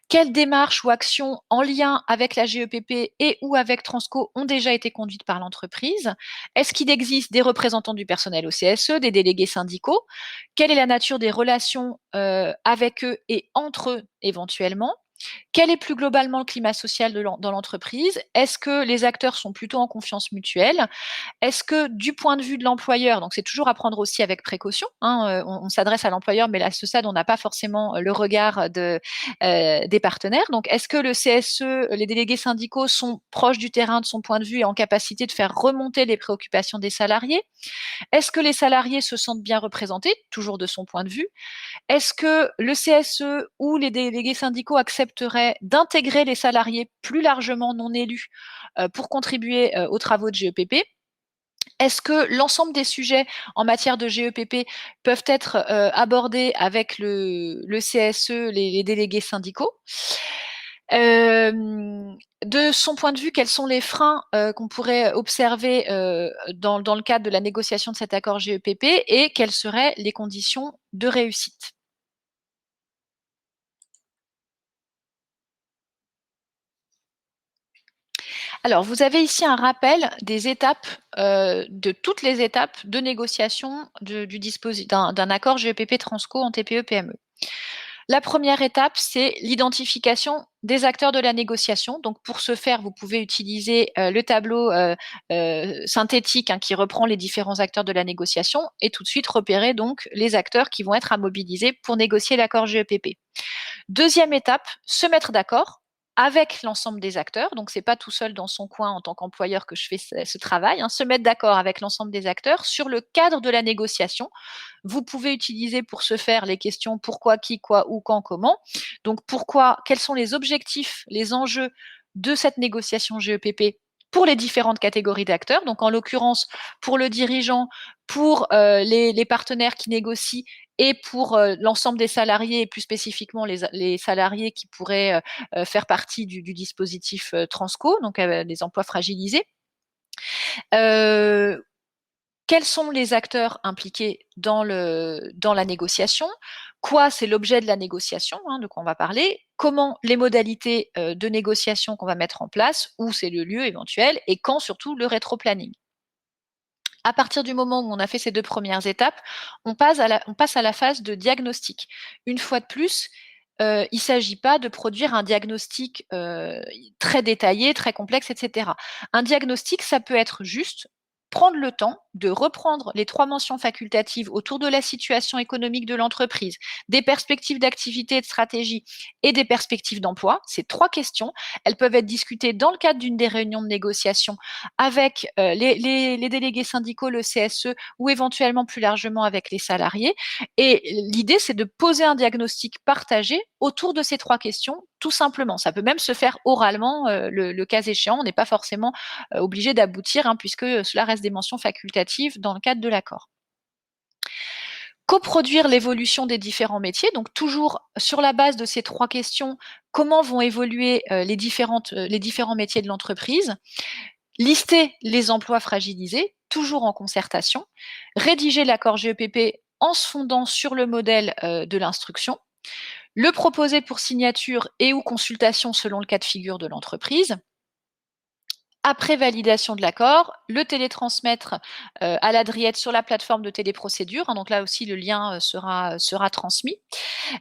Quelles démarches ou actions en lien avec la GEPP et ou avec Transco ont déjà été conduites par l'entreprise? Est-ce qu'il existe des représentants du personnel au CSE, des délégués syndicaux? Quelle est la nature des relations avec eux et entre eux éventuellement? Quel est plus globalement le climat social dans l'entreprise? Est-ce que les acteurs sont plutôt en confiance mutuelle? Est-ce que du point de vue de l'employeur, donc c'est toujours à prendre aussi avec précaution, on s'adresse à l'employeur, mais à ce stade, on n'a pas forcément le regard des partenaires. Donc, est-ce que le CSE, les délégués syndicaux sont proches du terrain de son point de vue et en capacité de faire remonter les préoccupations des salariés? Est-ce que les salariés se sentent bien représentés, toujours de son point de vue? Est-ce que le CSE ou les délégués syndicaux accepteraient d'intégrer les salariés plus largement non élus pour contribuer aux travaux de GEPP? Est-ce que l'ensemble des sujets en matière de GEPP peuvent être abordés avec le CSE, les délégués syndicaux? De son point de vue, quels sont les freins qu'on pourrait observer dans le cadre de la négociation de cet accord GEPP et quelles seraient les conditions de réussite? Alors, vous avez ici un rappel des étapes, de toutes les étapes de négociation d'un accord GEPP Transco en TPE-PME. La première étape, c'est l'identification des acteurs de la négociation. Donc, pour ce faire, vous pouvez utiliser le tableau synthétique qui reprend les différents acteurs de la négociation et tout de suite repérer donc les acteurs qui vont être à mobiliser pour négocier l'accord GEPP. Deuxième étape, se mettre d'accord avec l'ensemble des acteurs. Donc, ce n'est pas tout seul dans son coin en tant qu'employeur que je fais ce travail. Se mettre d'accord avec l'ensemble des acteurs sur le cadre de la négociation. Vous pouvez utiliser pour ce faire les questions pourquoi, qui, quoi, où, quand, comment. Donc, pourquoi, quels sont les objectifs, les enjeux de cette négociation GEPP pour les différentes catégories d'acteurs. Donc, en l'occurrence, pour le dirigeant, pour les partenaires qui négocient et pour l'ensemble des salariés, et plus spécifiquement les salariés qui pourraient faire partie du dispositif Transco, donc des emplois fragilisés. Quels sont les acteurs impliqués dans la négociation? Quoi, c'est l'objet de la négociation, de quoi on va parler? Comment les modalités de négociation qu'on va mettre en place? Où c'est le lieu éventuel? Et quand surtout le rétro-planning? À partir du moment où on a fait ces deux premières étapes, on passe à la phase de diagnostic. Une fois de plus, il ne s'agit pas de produire un diagnostic très détaillé, très complexe, etc. Un diagnostic, ça peut être juste prendre le temps de reprendre les 3 mentions facultatives autour de la situation économique de l'entreprise, des perspectives d'activité et de stratégie et des perspectives d'emploi. Ces 3 questions, elles peuvent être discutées dans le cadre d'une des réunions de négociation avec les délégués syndicaux, le CSE ou éventuellement plus largement avec les salariés. Et l'idée, c'est de poser un diagnostic partagé autour de ces 3 questions, tout simplement. Ça peut même se faire oralement, le cas échéant. On n'est pas forcément obligé d'aboutir, puisque cela reste des mentions facultatives dans le cadre de l'accord. Coproduire l'évolution des différents métiers, donc toujours sur la base de ces 3 questions, comment vont évoluer les différents métiers de l'entreprise? Lister les emplois fragilisés, toujours en concertation, rédiger l'accord GEPP en se fondant sur le modèle de l'instruction, le proposer pour signature et ou consultation selon le cas de figure de l'entreprise. Après validation de l'accord, le télétransmettre à l'Adriette sur la plateforme de téléprocédure. Donc là aussi, le lien sera transmis.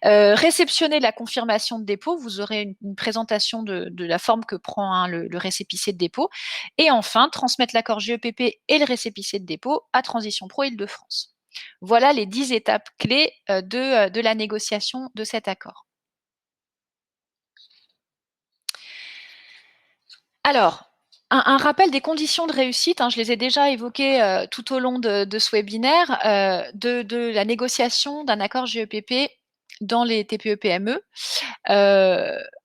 Réceptionner la confirmation de dépôt. Vous aurez une présentation de la forme que prend le récépissé de dépôt. Et enfin, transmettre l'accord GEPP et le récépissé de dépôt à Transition Pro Île-de-France. Voilà les 10 étapes clés de la négociation de cet accord. Alors, un rappel des conditions de réussite, je les ai déjà évoquées tout au long de ce webinaire, de la négociation d'un accord GEPP dans les TPE-PME.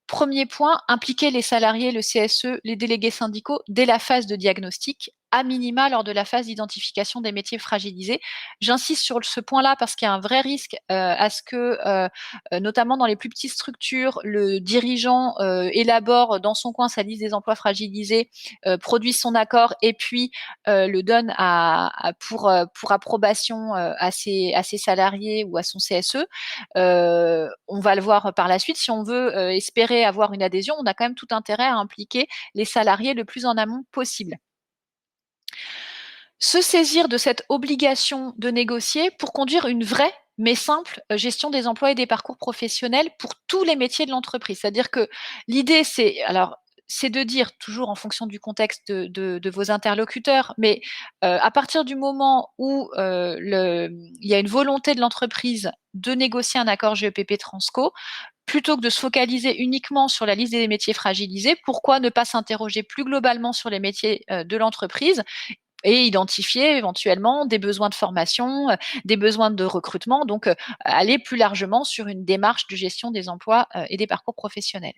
Premier point, impliquer les salariés, le CSE, les délégués syndicaux dès la phase de diagnostic à minima lors de la phase d'identification des métiers fragilisés. J'insiste sur ce point-là parce qu'il y a un vrai risque à ce que, notamment dans les plus petites structures, le dirigeant élabore dans son coin sa liste des emplois fragilisés, produise son accord et puis le donne pour approbation à ses salariés ou à son CSE. On va le voir par la suite. Si on veut espérer avoir une adhésion, on a quand même tout intérêt à impliquer les salariés le plus en amont possible. Se saisir de cette obligation de négocier pour conduire une vraie mais simple gestion des emplois et des parcours professionnels pour tous les métiers de l'entreprise. C'est-à-dire que l'idée, c'est de dire, toujours en fonction du contexte de vos interlocuteurs, mais à partir du moment où il y a une volonté de l'entreprise de négocier un accord GEPP Transco, plutôt que de se focaliser uniquement sur la liste des métiers fragilisés, pourquoi ne pas s'interroger plus globalement sur les métiers de l'entreprise et identifier éventuellement des besoins de formation, des besoins de recrutement, donc aller plus largement sur une démarche de gestion des emplois et des parcours professionnels.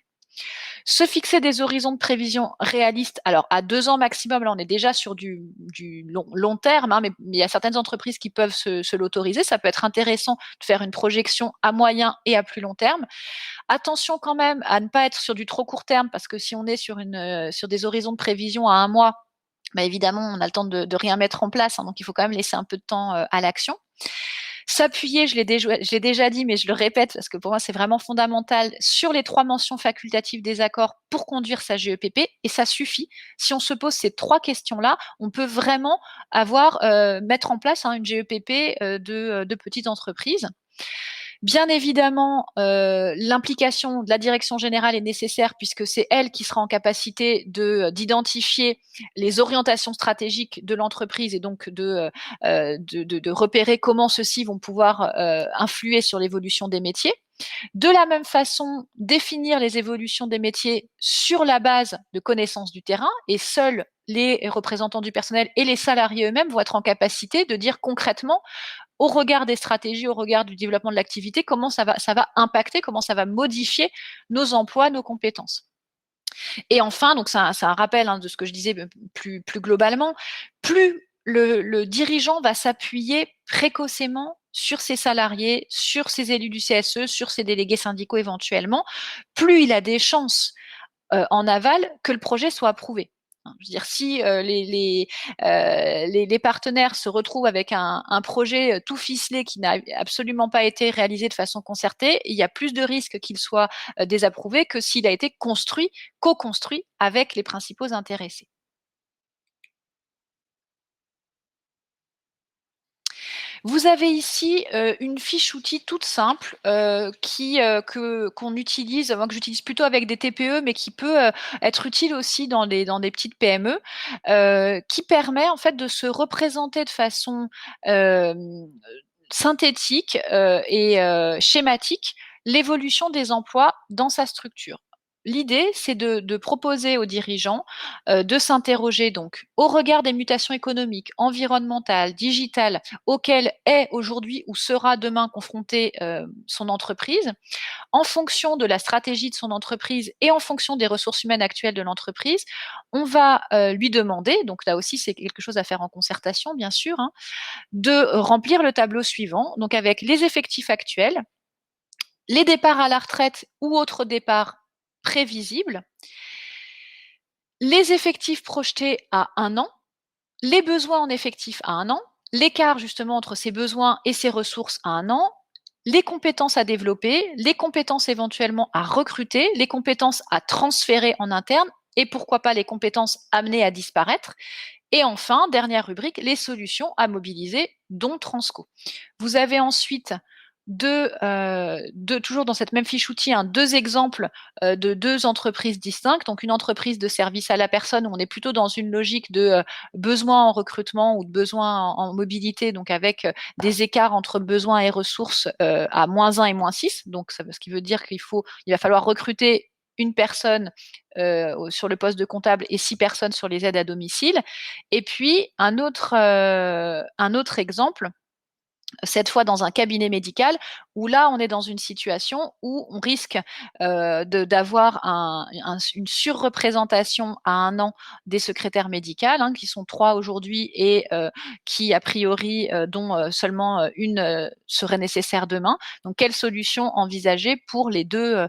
Se fixer des horizons de prévision réalistes, alors à 2 ans maximum, là on est déjà sur du long terme, hein, mais il y a certaines entreprises qui peuvent se l'autoriser. Ça peut être intéressant de faire une projection à moyen et à plus long terme. Attention quand même à ne pas être sur du trop court terme, parce que si on est sur des horizons de prévision à 1 mois, bah évidemment, on a le temps de rien mettre en place, hein, donc il faut quand même laisser un peu de temps à l'action. S'appuyer, je l'ai déjà dit, mais je le répète parce que pour moi c'est vraiment fondamental, sur les 3 mentions facultatives des accords pour conduire sa GEPP, et ça suffit. Si on se pose ces 3 questions-là, on peut vraiment mettre en place une GEPP de petite entreprise. Bien évidemment, l'implication de la direction générale est nécessaire puisque c'est elle qui sera en capacité d'identifier les orientations stratégiques de l'entreprise et donc de repérer comment ceux-ci vont pouvoir influer sur l'évolution des métiers. De la même façon, définir les évolutions des métiers sur la base de connaissances du terrain, et seuls les représentants du personnel et les salariés eux-mêmes vont être en capacité de dire concrètement, au regard des stratégies, au regard du développement de l'activité, comment ça va impacter, comment ça va modifier nos emplois, nos compétences. Et enfin, donc c'est un rappel de ce que je disais plus globalement, plus le dirigeant va s'appuyer précocement sur ses salariés, sur ses élus du CSE, sur ses délégués syndicaux éventuellement, plus il a des chances en aval que le projet soit approuvé. Je veux dire, si les partenaires se retrouvent avec un projet tout ficelé qui n'a absolument pas été réalisé de façon concertée, il y a plus de risques qu'il soit désapprouvé que s'il a été construit, co-construit avec les principaux intéressés. Vous avez ici une fiche outil toute simple qu'on utilise, moi que j'utilise plutôt avec des TPE, mais qui peut être utile aussi dans des petites PME, qui permet en fait de se représenter de façon synthétique et schématique l'évolution des emplois dans sa structure. L'idée, c'est de proposer aux dirigeants de s'interroger donc au regard des mutations économiques, environnementales, digitales, auxquelles est aujourd'hui ou sera demain confrontée son entreprise, en fonction de la stratégie de son entreprise et en fonction des ressources humaines actuelles de l'entreprise. On va lui demander, donc là aussi c'est quelque chose à faire en concertation bien sûr, de remplir le tableau suivant, donc avec les effectifs actuels, les départs à la retraite ou autres départs prévisibles, les effectifs projetés à 1 an, les besoins en effectifs à 1 an, l'écart justement entre ces besoins et ces ressources à 1 an, les compétences à développer, les compétences éventuellement à recruter, les compétences à transférer en interne et pourquoi pas les compétences amenées à disparaître. Et enfin, dernière rubrique, les solutions à mobiliser, dont Transco. Vous avez ensuite toujours dans cette même fiche outil, 2 exemples de 2 entreprises distinctes. Donc une entreprise de service à la personne où on est plutôt dans une logique de besoin en recrutement ou de besoin en mobilité, donc avec des écarts entre besoins et ressources à -1 et -6. Donc ce qui veut dire il va falloir recruter une personne sur le poste de comptable et 6 personnes sur les aides à domicile. Et puis un autre exemple cette fois dans un cabinet médical, où là, on est dans une situation où on risque d'avoir une surreprésentation à 1 an des secrétaires médicales, hein, qui sont 3 aujourd'hui et qui, a priori, dont seulement une serait nécessaire demain. Donc, quelle solution envisager pour les deux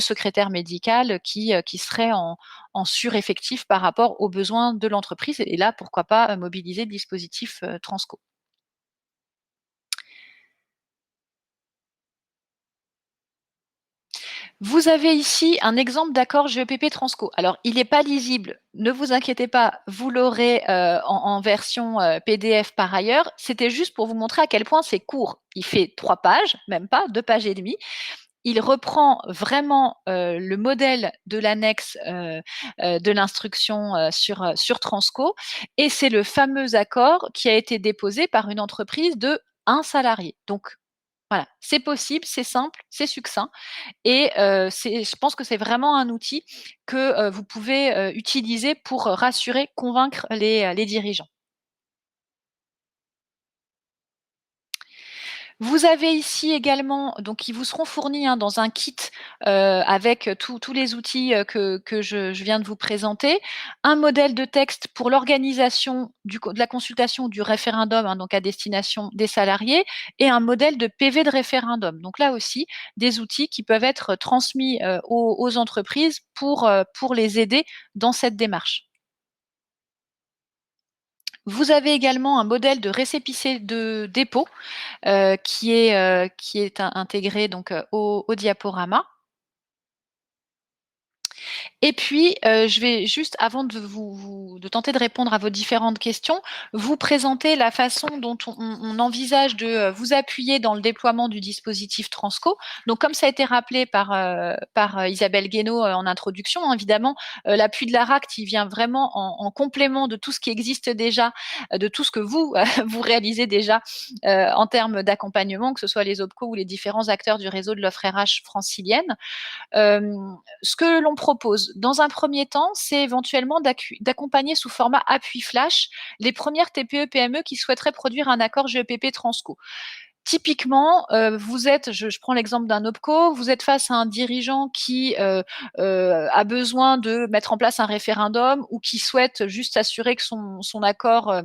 secrétaires médicales qui seraient en sureffectif par rapport aux besoins de l'entreprise? Et là, pourquoi pas mobiliser le dispositif Transco. Vous avez ici un exemple d'accord GEPP Transco. Alors, il n'est pas lisible, ne vous inquiétez pas, vous l'aurez en version PDF par ailleurs. C'était juste pour vous montrer à quel point c'est court. Il fait 3 pages, même pas, 2 pages et demie. Il reprend vraiment le modèle de l'annexe de l'instruction sur Transco, et c'est le fameux accord qui a été déposé par une entreprise de 1 salarié. Donc, voilà, c'est possible, c'est simple, c'est succinct. Et je pense que c'est vraiment un outil que vous pouvez utiliser pour rassurer, convaincre les dirigeants. Vous avez ici également, donc qui vous seront fournis dans un kit avec tous les outils que je viens de vous présenter, un modèle de texte pour l'organisation de la consultation du référendum, donc à destination des salariés, et un modèle de PV de référendum. Donc là aussi, des outils qui peuvent être transmis aux entreprises pour les aider dans cette démarche. Vous avez également un modèle de récépissé de dépôt qui est intégré donc au diaporama. Et puis, je vais juste, avant de tenter de répondre à vos différentes questions, vous présenter la façon dont on envisage de vous appuyer dans le déploiement du dispositif Transco. Donc, comme ça a été rappelé par Isabelle Guénaud en introduction, hein, évidemment, l'appui de l'ARACT, il vient vraiment en complément de tout ce qui existe déjà, de tout ce que vous, vous réalisez déjà en termes d'accompagnement, que ce soit les OPCO ou les différents acteurs du réseau de l'offre RH francilienne. Ce que l'on propose, dans un premier temps, c'est éventuellement d'accompagner sous format appui flash les premières TPE-PME qui souhaiteraient produire un accord GEPP Transco. Typiquement, vous êtes, je prends l'exemple d'un OPCO, vous êtes face à un dirigeant qui a besoin de mettre en place un référendum ou qui souhaite juste s'assurer que son accord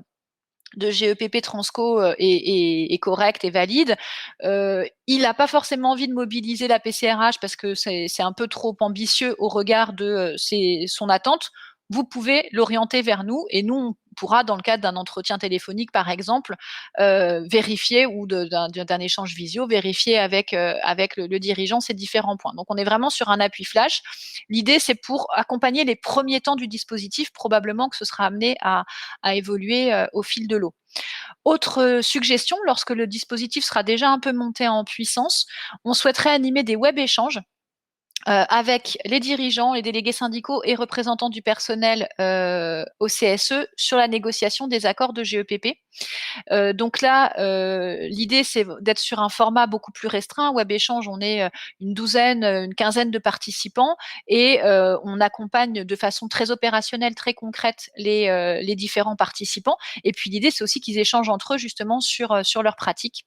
de GEPP Transco est correct et valide. Il n'a pas forcément envie de mobiliser la PCRH parce que c'est un peu trop ambitieux au regard de son attente. Vous pouvez l'orienter vers nous et nous, on pourra, dans le cadre d'un entretien téléphonique, par exemple, vérifier ou d'un échange visio, vérifier avec le dirigeant ces différents points. Donc, on est vraiment sur un appui flash. L'idée, c'est pour accompagner les premiers temps du dispositif, probablement que ce sera amené à évoluer au fil de l'eau. Autre suggestion, lorsque le dispositif sera déjà un peu monté en puissance, on souhaiterait animer des web échanges avec les dirigeants, les délégués syndicaux et représentants du personnel au CSE sur la négociation des accords de GEPP. Donc là, l'idée, c'est d'être sur un format beaucoup plus restreint. Web échange, on est une douzaine, une quinzaine de participants et on accompagne de façon très opérationnelle, très concrète les différents participants. Et puis l'idée, c'est aussi qu'ils échangent entre eux justement sur leurs pratiques.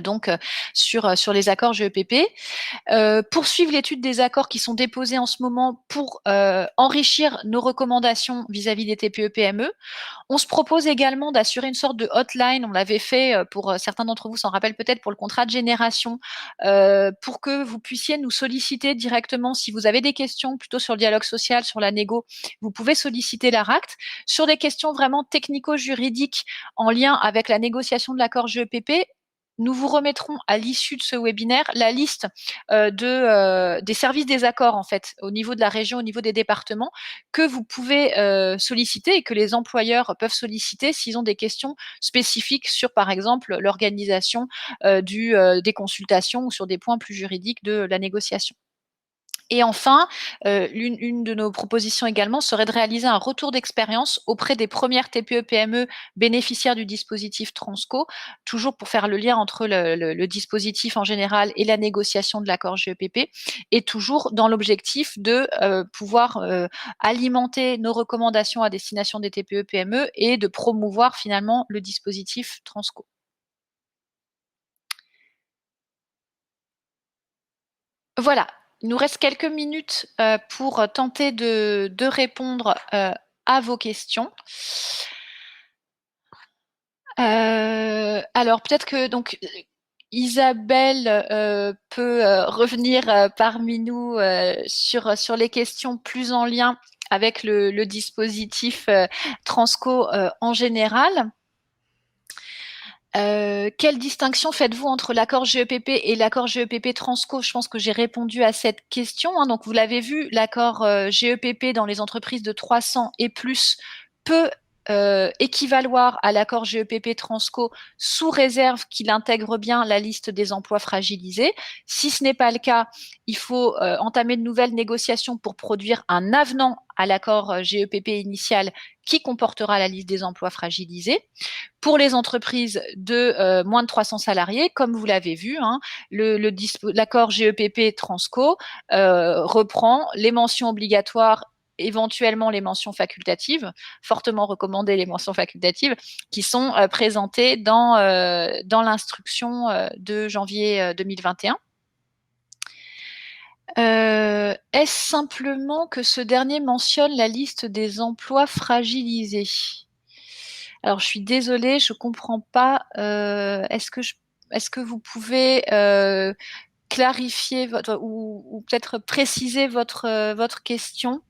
Donc sur les accords GEPP. Poursuivre l'étude des accords qui sont déposés en ce moment pour enrichir nos recommandations vis-à-vis des TPE-PME. On se propose également d'assurer une sorte de hotline, on l'avait fait pour certains d'entre vous s'en rappellent peut-être pour le contrat de génération, pour que vous puissiez nous solliciter directement si vous avez des questions plutôt sur le dialogue social, sur la négo, vous pouvez solliciter l'ARACT. Sur des questions vraiment technico-juridiques en lien avec la négociation de l'accord GEPP, nous vous remettrons à l'issue de ce webinaire la liste des services des accords en fait au niveau de la région, au niveau des départements que vous pouvez solliciter et que les employeurs peuvent solliciter s'ils ont des questions spécifiques sur par exemple l'organisation des consultations ou sur des points plus juridiques de la négociation. Et enfin, une de nos propositions également serait de réaliser un retour d'expérience auprès des premières TPE-PME bénéficiaires du dispositif Transco, toujours pour faire le lien entre le dispositif en général et la négociation de l'accord GEPP, et toujours dans l'objectif de pouvoir alimenter nos recommandations à destination des TPE-PME et de promouvoir finalement le dispositif Transco. Voilà, il nous reste quelques minutes pour tenter de répondre à vos questions. Alors peut-être que donc Isabelle peut revenir parmi nous sur les questions plus en lien avec le dispositif Transco en général. Quelle distinction faites-vous entre l'accord GEPP et l'accord GEPP Transco? Je pense que j'ai répondu à cette question, hein. Donc, vous l'avez vu, l'accord GEPP dans les entreprises de 300 et plus peut équivaloir à l'accord GEPP Transco sous réserve qu'il intègre bien la liste des emplois fragilisés. Si ce n'est pas le cas, il faut entamer de nouvelles négociations pour produire un avenant à l'accord GEPP initial qui comportera la liste des emplois fragilisés. Pour les entreprises de moins de 300 salariés, comme vous l'avez vu, hein, l'accord GEPP Transco reprend les mentions obligatoires, éventuellement les mentions facultatives, fortement recommandées les mentions facultatives, qui sont présentées dans l'instruction de janvier 2021. Est-ce simplement que ce dernier mentionne la liste des emplois fragilisés? Alors, je suis désolée, je ne comprends pas. Est-ce que vous pouvez clarifier ou peut-être préciser votre question?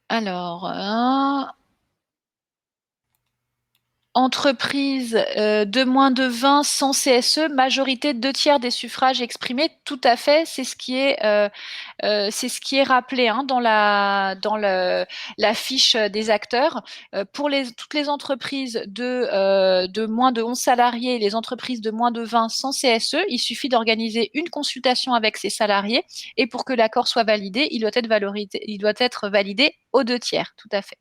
Alors, entreprise de moins de 20 sans CSE, majorité 2/3 des suffrages exprimés, tout à fait, c'est ce qui est rappelé hein, dans la fiche des acteurs. Pour toutes les entreprises de moins de 11 salariés et les entreprises de moins de 20 sans CSE, il suffit d'organiser une consultation avec ces salariés et pour que l'accord soit validé, il doit être validé aux 2/3, tout à fait.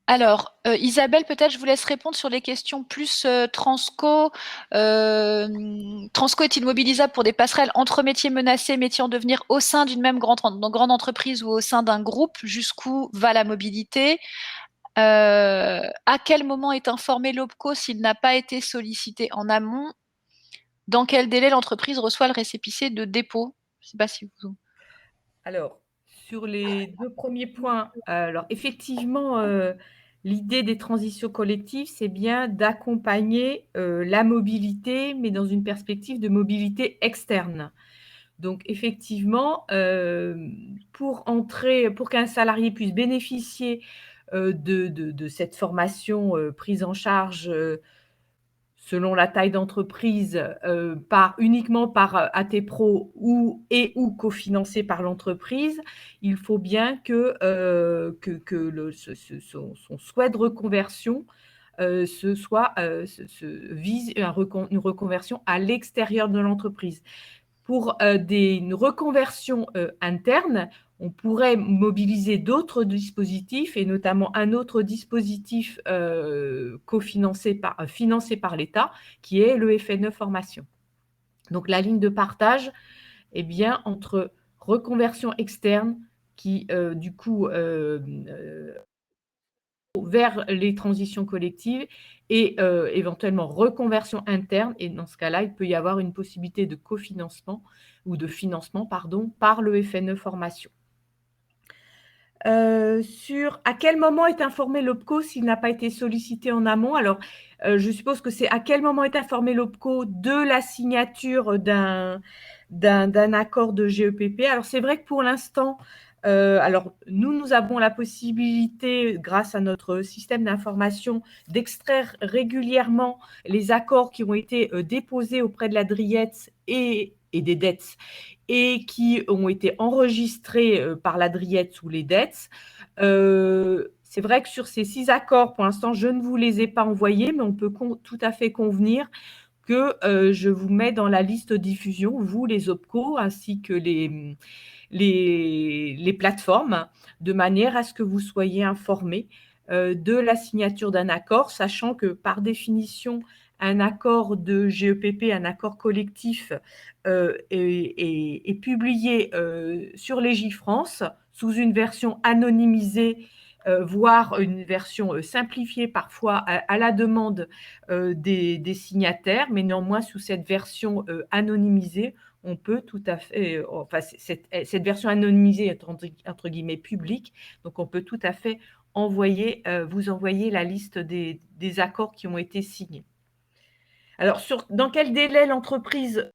Alors, Isabelle, peut-être je vous laisse répondre sur les questions plus Transco. Transco est-il mobilisable pour des passerelles entre métiers menacés et métiers en devenir au sein d'une même grande entreprise ou au sein d'un groupe? Jusqu'où va la mobilité? À quel moment est informé l'OPCO s'il n'a pas été sollicité en amont? Dans quel délai l'entreprise reçoit le récépissé de dépôt? Je ne sais pas si vous... Alors, sur les 2 premiers points, alors effectivement, l'idée des transitions collectives, c'est bien d'accompagner, la mobilité, mais dans une perspective de mobilité externe. Donc effectivement, pour qu'un salarié puisse bénéficier, de cette formation, prise en charge, selon la taille d'entreprise, uniquement par AT-Pro ou cofinancé par l'entreprise, il faut bien que son souhait de reconversion vise une reconversion à l'extérieur de l'entreprise. Pour une reconversion interne, on pourrait mobiliser d'autres dispositifs et notamment un autre dispositif financé par l'État qui est le FNE Formation. Donc la ligne de partage est bien entre reconversion externe qui du coup vers les transitions collectives et éventuellement reconversion interne. Et dans ce cas-là, il peut y avoir une possibilité de cofinancement ou de financement, pardon, par le FNE Formation. Sur à quel moment est informé l'OPCO s'il n'a pas été sollicité en amont? Alors, je suppose que c'est à quel moment est informé l'OPCO de la signature d'un accord de GEPP. Alors, c'est vrai que pour l'instant, alors nous avons la possibilité, grâce à notre système d'information, d'extraire régulièrement les accords qui ont été déposés auprès de la DRIEETS et des DETS et qui ont été enregistrés par la DRIEETS ou les DETS. C'est vrai que sur ces 6 accords, pour l'instant, je ne vous les ai pas envoyés, mais on peut tout à fait convenir que je vous mets dans la liste diffusion, vous, les OPCO, ainsi que les plateformes, de manière à ce que vous soyez informés de la signature d'un accord, sachant que par définition, un accord de GEPP, un accord collectif, est publié sur Légifrance sous une version anonymisée, voire une version simplifiée parfois à la demande des signataires, mais néanmoins sous cette version anonymisée, on peut tout à fait, enfin cette version anonymisée est entre guillemets publique, donc on peut tout à fait vous envoyer la liste des accords qui ont été signés. Alors, dans quel délai l'entreprise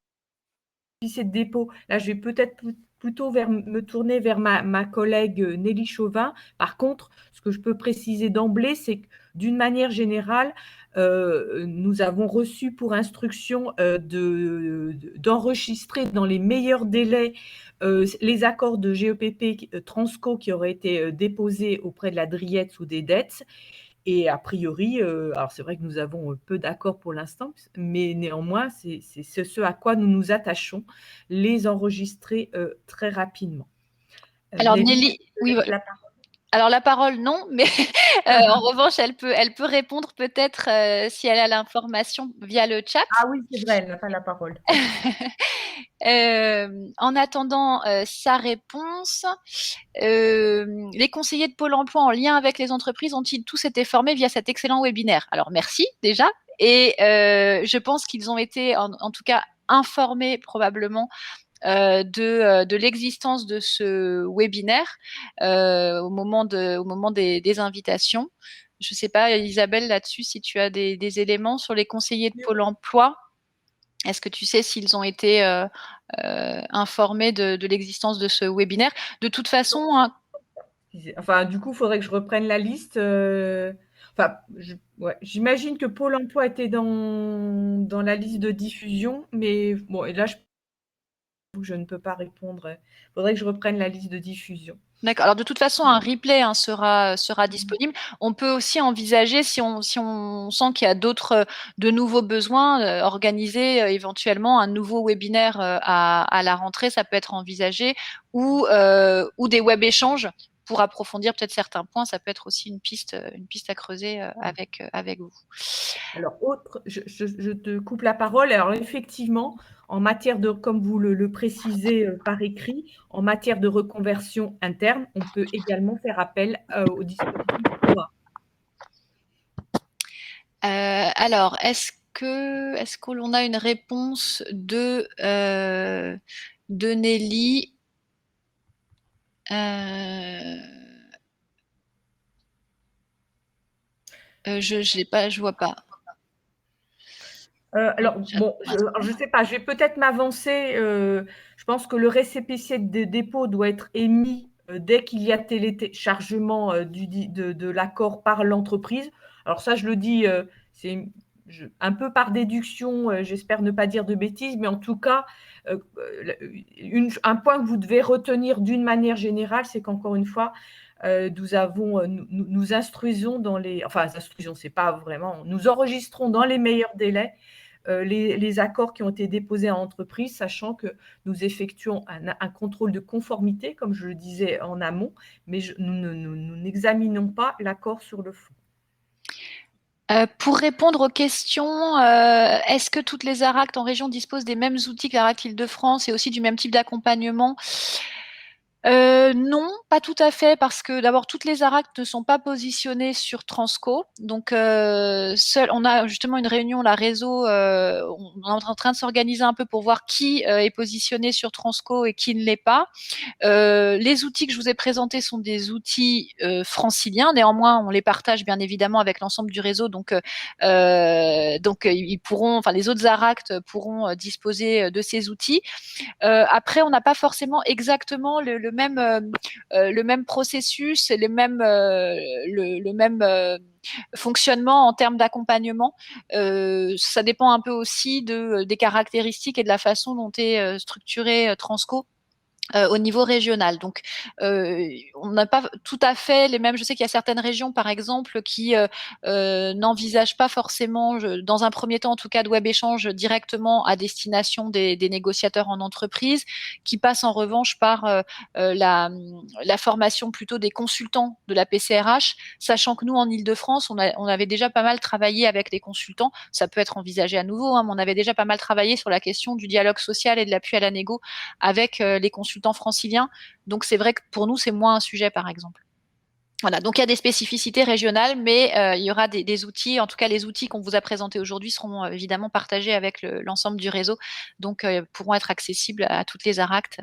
de dépôt? Là, je vais peut-être plutôt me tourner vers ma collègue Nelly Chauvin. Par contre, ce que je peux préciser d'emblée, c'est que d'une manière générale, nous avons reçu pour instruction d'enregistrer dans les meilleurs délais les accords de GEPP Transco qui auraient été déposés auprès de la DRIETS ou des DETS. Et a priori, alors c'est vrai que nous avons peu d'accords pour l'instant, mais néanmoins, c'est ce à quoi nous nous attachons, les enregistrer très rapidement. Alors Nelly, Nelly, oui, la parole. alors la parole non, mais en revanche, elle peut répondre peut-être si elle a l'information via le chat. Ah oui, c'est vrai, elle n'a pas la parole. En attendant sa réponse, les conseillers de Pôle emploi en lien avec les entreprises ont-ils tous été formés via cet excellent webinaire? Alors merci déjà, et je pense qu'ils ont été en tout cas informés probablement de l'existence de ce webinaire au moment des invitations. Je ne sais pas, Isabelle, là-dessus, si tu as des éléments sur les conseillers de Pôle emploi. Est-ce que tu sais s'ils ont été informés de l'existence de ce webinaire? De toute façon, hein, Enfin, du coup, il faudrait que je reprenne la liste. Enfin, ouais, j'imagine que Pôle emploi était dans la liste de diffusion, mais bon, et là, je ne peux pas répondre. Il faudrait que je reprenne la liste de diffusion. d'accord. Alors de toute façon, un replay sera disponible. On peut aussi envisager, si on sent qu'il y a de nouveaux besoins, organiser éventuellement un nouveau webinaire à la rentrée, ça peut être envisagé, ou des web échanges pour approfondir peut-être certains points. Ça peut être aussi une piste à creuser avec vous. Alors, je te coupe la parole. Alors, effectivement, en matière de, comme vous le précisez par écrit, en matière de reconversion interne, on peut également faire appel au dispositif POA. Alors, est-ce que l'on a une réponse de Nelly? Je vois pas. Alors, bon, je ne sais pas, je vais peut-être m'avancer. Je pense que le récépissé de dépôt doit être émis dès qu'il y a téléchargement de l'accord par l'entreprise. Alors ça, je le dis, c'est un peu par déduction, j'espère ne pas dire de bêtises, mais en tout cas, un point que vous devez retenir d'une manière générale, c'est qu'encore une fois, nous instruisons c'est pas vraiment, nous enregistrons dans les meilleurs délais les accords qui ont été déposés en entreprise, sachant que nous effectuons un contrôle de conformité, comme je le disais en amont, mais nous n'examinons pas l'accord sur le fond. Pour répondre aux questions, est-ce que toutes les ARACT en région disposent des mêmes outils que l'ARACT Île-de-France et aussi du même type d'accompagnement? Non, pas tout à fait, parce que d'abord toutes les ARACT ne sont pas positionnées sur Transco. Donc on a justement une réunion, la réseau, on est en train de s'organiser un peu pour voir qui est positionné sur Transco et qui ne l'est pas. Les outils que je vous ai présentés sont des outils franciliens. Néanmoins, on les partage bien évidemment avec l'ensemble du réseau. Donc ils pourront, enfin les autres ARACT pourront disposer de ces outils. Après, on n'a pas forcément exactement le même processus, le même fonctionnement en termes d'accompagnement. Ça dépend un peu aussi des caractéristiques et de la façon dont est structuré Transco au niveau régional. Donc, on n'a pas tout à fait les mêmes. Je sais qu'il y a certaines régions, par exemple, qui n'envisagent pas forcément, dans un premier temps, en tout cas, de web échange directement à destination des négociateurs en entreprise, qui passent en revanche par la formation plutôt des consultants de la PCRH, sachant que nous, en Île-de-France, on avait déjà pas mal travaillé avec les consultants. Ça peut être envisagé à nouveau, hein, mais on avait déjà pas mal travaillé sur la question du dialogue social et de l'appui à la négo avec les consultants franciliens. Donc, c'est vrai que pour nous, c'est moins un sujet, par exemple. Voilà, donc il y a des spécificités régionales, mais il y aura des outils, en tout cas les outils qu'on vous a présentés aujourd'hui seront évidemment partagés avec l'ensemble du réseau, donc pourront être accessibles à toutes les ARACT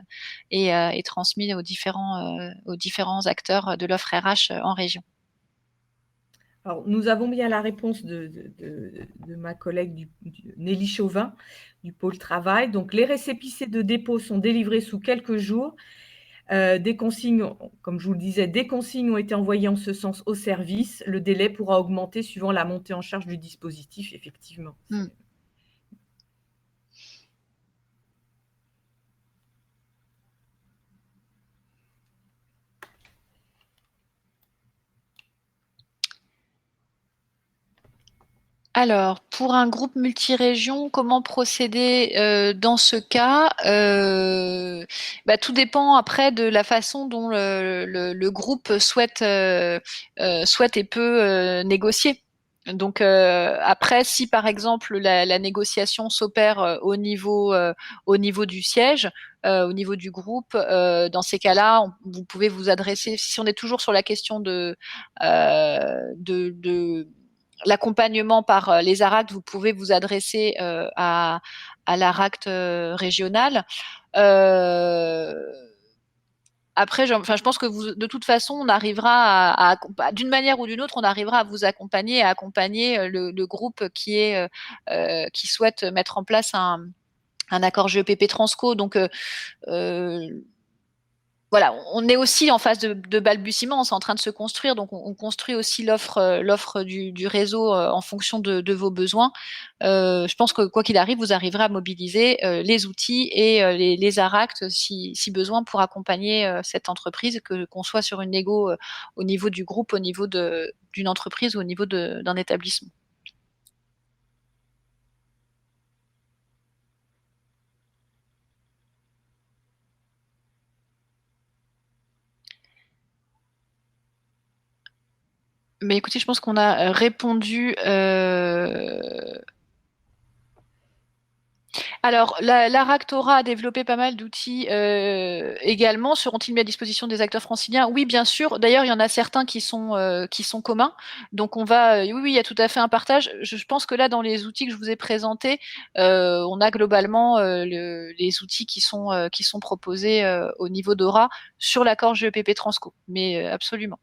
et transmis aux différents acteurs de l'offre RH en région. Alors, nous avons bien la réponse de ma collègue Nelly Chauvin du pôle travail. Donc, les récépissés de dépôt sont délivrés sous quelques jours. Des consignes, comme je vous le disais, des consignes ont été envoyées en ce sens au service. Le délai pourra augmenter suivant la montée en charge du dispositif, effectivement. Alors, pour un groupe multirégion, comment procéder dans ce cas? Tout dépend après de la façon dont le groupe souhaite et peut négocier. Donc après, si par exemple la négociation s'opère au niveau du siège, au niveau du groupe, dans ces cas-là, vous pouvez vous adresser. Si on est toujours sur la question de l'accompagnement par les ARACT, vous pouvez vous adresser à l'ARACT régionale. Après, je pense que de toute façon, on arrivera d'une manière ou d'une autre, on arrivera à vous accompagner, à accompagner le groupe qui souhaite mettre en place un accord GEPP Transco. Donc, voilà, on est aussi en phase de balbutiement, c'est en train de se construire, donc on construit aussi l'offre du réseau en fonction de vos besoins. Je pense que quoi qu'il arrive, vous arriverez à mobiliser les outils et les ARACT si besoin pour accompagner cette entreprise, qu'on soit sur une négo au niveau du groupe, au niveau d'une entreprise ou au niveau d'un établissement. Mais écoutez, je pense qu'on a répondu. Alors, l'ARACT-Aura a développé pas mal d'outils également. Seront-ils mis à disposition des acteurs franciliens? Oui, bien sûr. D'ailleurs, il y en a certains qui sont communs. Donc, oui, il y a tout à fait un partage. Je pense que là, dans les outils que je vous ai présentés, on a globalement les outils qui sont proposés au niveau d'Aura sur l'accord GEPP Transco. Mais absolument.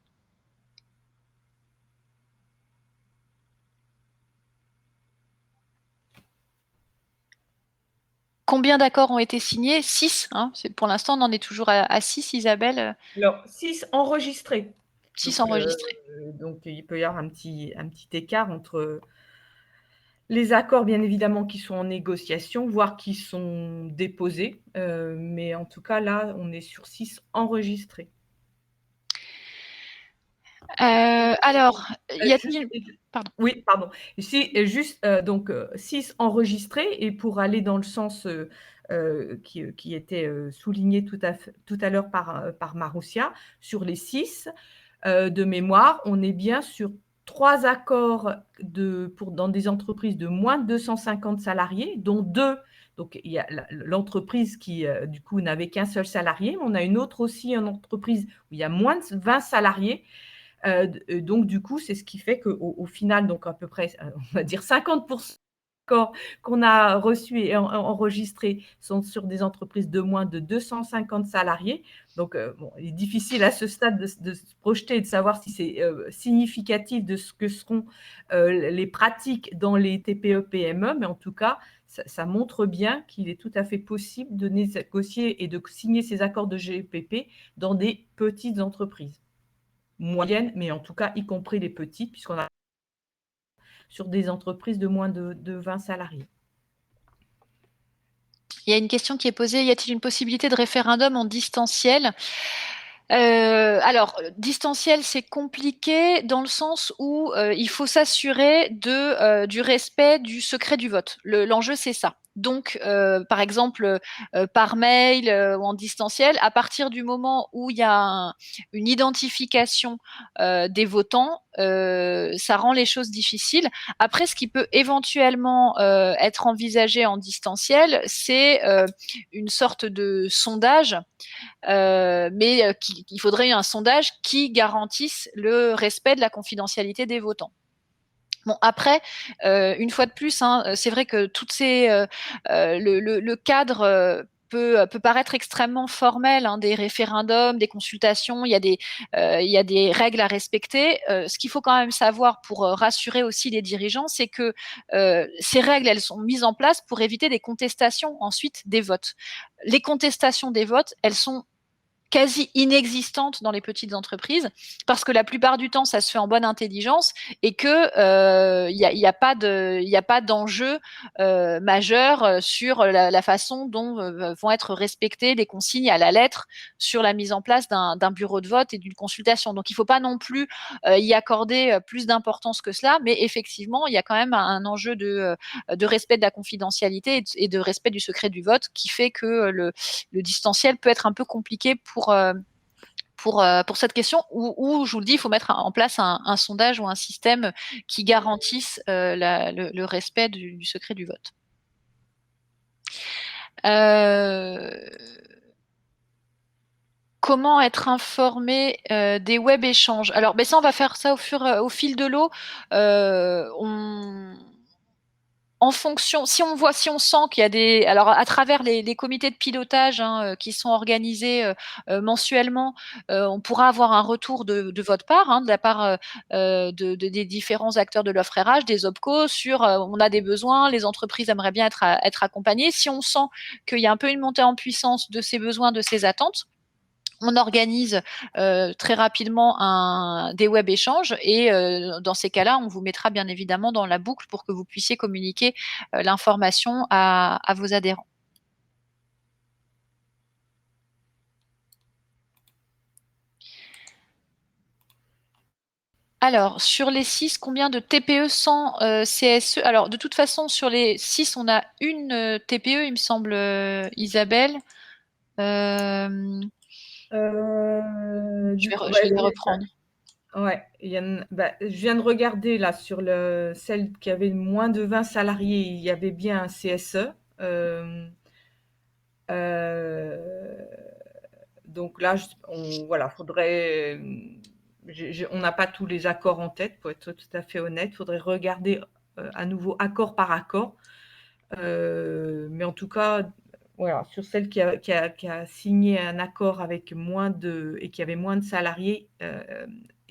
Combien d'accords ont été signés? 6. Hein. Pour l'instant, on en est toujours à 6, Isabelle. Alors, 6 enregistrés. 6 enregistrés. Donc, il peut y avoir un petit écart entre les accords, bien évidemment, qui sont en négociation, voire qui sont déposés. Mais en tout cas, là, on est sur 6 enregistrés. Alors, y a-t-il... Pardon. Oui, pardon. Juste, donc, 6 enregistrés, et pour aller dans le sens qui était souligné tout à l'heure par Marussia, sur les 6, de mémoire, on est bien sur 3 accords dans des entreprises de moins de 250 salariés, dont 2. Donc, il y a l'entreprise qui, du coup, n'avait qu'un seul salarié. Mais on a une autre aussi, une entreprise où il y a moins de 20 salariés. Donc, du coup, c'est ce qui fait qu'au final, donc à peu près, on va dire 50% qu'on a reçus et enregistrés sont sur des entreprises de moins de 250 salariés. Donc, il est difficile à ce stade de se projeter et de savoir si c'est significatif de ce que seront les pratiques dans les TPE-PME, mais en tout cas, ça montre bien qu'il est tout à fait possible de négocier et de signer ces accords de GEPP dans des petites entreprises. Moyennes, mais en tout cas, y compris les petites, puisqu'on a sur des entreprises de moins de 20 salariés. Il y a une question qui est posée, y a-t-il une possibilité de référendum en distanciel? Alors, distanciel, c'est compliqué dans le sens où il faut s'assurer du respect du secret du vote. L'enjeu, c'est ça. Donc, par exemple, par mail ou en distanciel, à partir du moment où il y a une identification des votants, ça rend les choses difficiles. Après, ce qui peut éventuellement être envisagé en distanciel, c'est une sorte de sondage, mais il faudrait un sondage qui garantisse le respect de la confidentialité des votants. Bon, après, une fois de plus, hein, c'est vrai que le cadre peut paraître extrêmement formel, hein, des référendums, des consultations, il y a des règles à respecter. Ce qu'il faut quand même savoir pour rassurer aussi les dirigeants, c'est que ces règles, elles sont mises en place pour éviter des contestations ensuite des votes. Les contestations des votes, elles sont quasi inexistante dans les petites entreprises parce que la plupart du temps ça se fait en bonne intelligence et que il y a pas d'enjeu majeur sur la façon dont vont être respectées les consignes à la lettre sur la mise en place d'un bureau de vote et d'une consultation. Donc il ne faut pas non plus y accorder plus d'importance que cela, mais effectivement il y a quand même un enjeu de respect de la confidentialité et de respect du secret du vote qui fait que le distanciel peut être un peu compliqué pour cette question où, je vous le dis, il faut mettre en place un sondage ou un système qui garantisse le respect du secret du vote. Comment être informé des web échanges? Alors, ben ça, on va faire ça au fil de l'eau. En fonction, si on sent qu'il y a alors à travers les comités de pilotage hein, qui sont organisés mensuellement, on pourra avoir un retour de votre part, hein, de la part des différents acteurs de l'offre RH, des OPCO, sur on a des besoins, les entreprises aimeraient bien être accompagnées. Si on sent qu'il y a un peu une montée en puissance de ces besoins, de ces attentes, on organise très rapidement des web échanges et dans ces cas-là, on vous mettra bien évidemment dans la boucle pour que vous puissiez communiquer l'information à vos adhérents. Alors, sur les 6, combien de TPE sans CSE? Alors, de toute façon, sur les 6, on a une TPE, il me semble, Isabelle. Je vais les reprendre. Ouais, je viens de regarder là sur celle qui avait moins de 20 salariés, il y avait bien un CSE. Donc là, voilà, faudrait. On n'a pas tous les accords en tête, pour être tout à fait honnête. Il faudrait regarder à nouveau accord par accord. Mais en tout cas, voilà, sur celle qui a signé un accord avec et qui avait moins de salariés,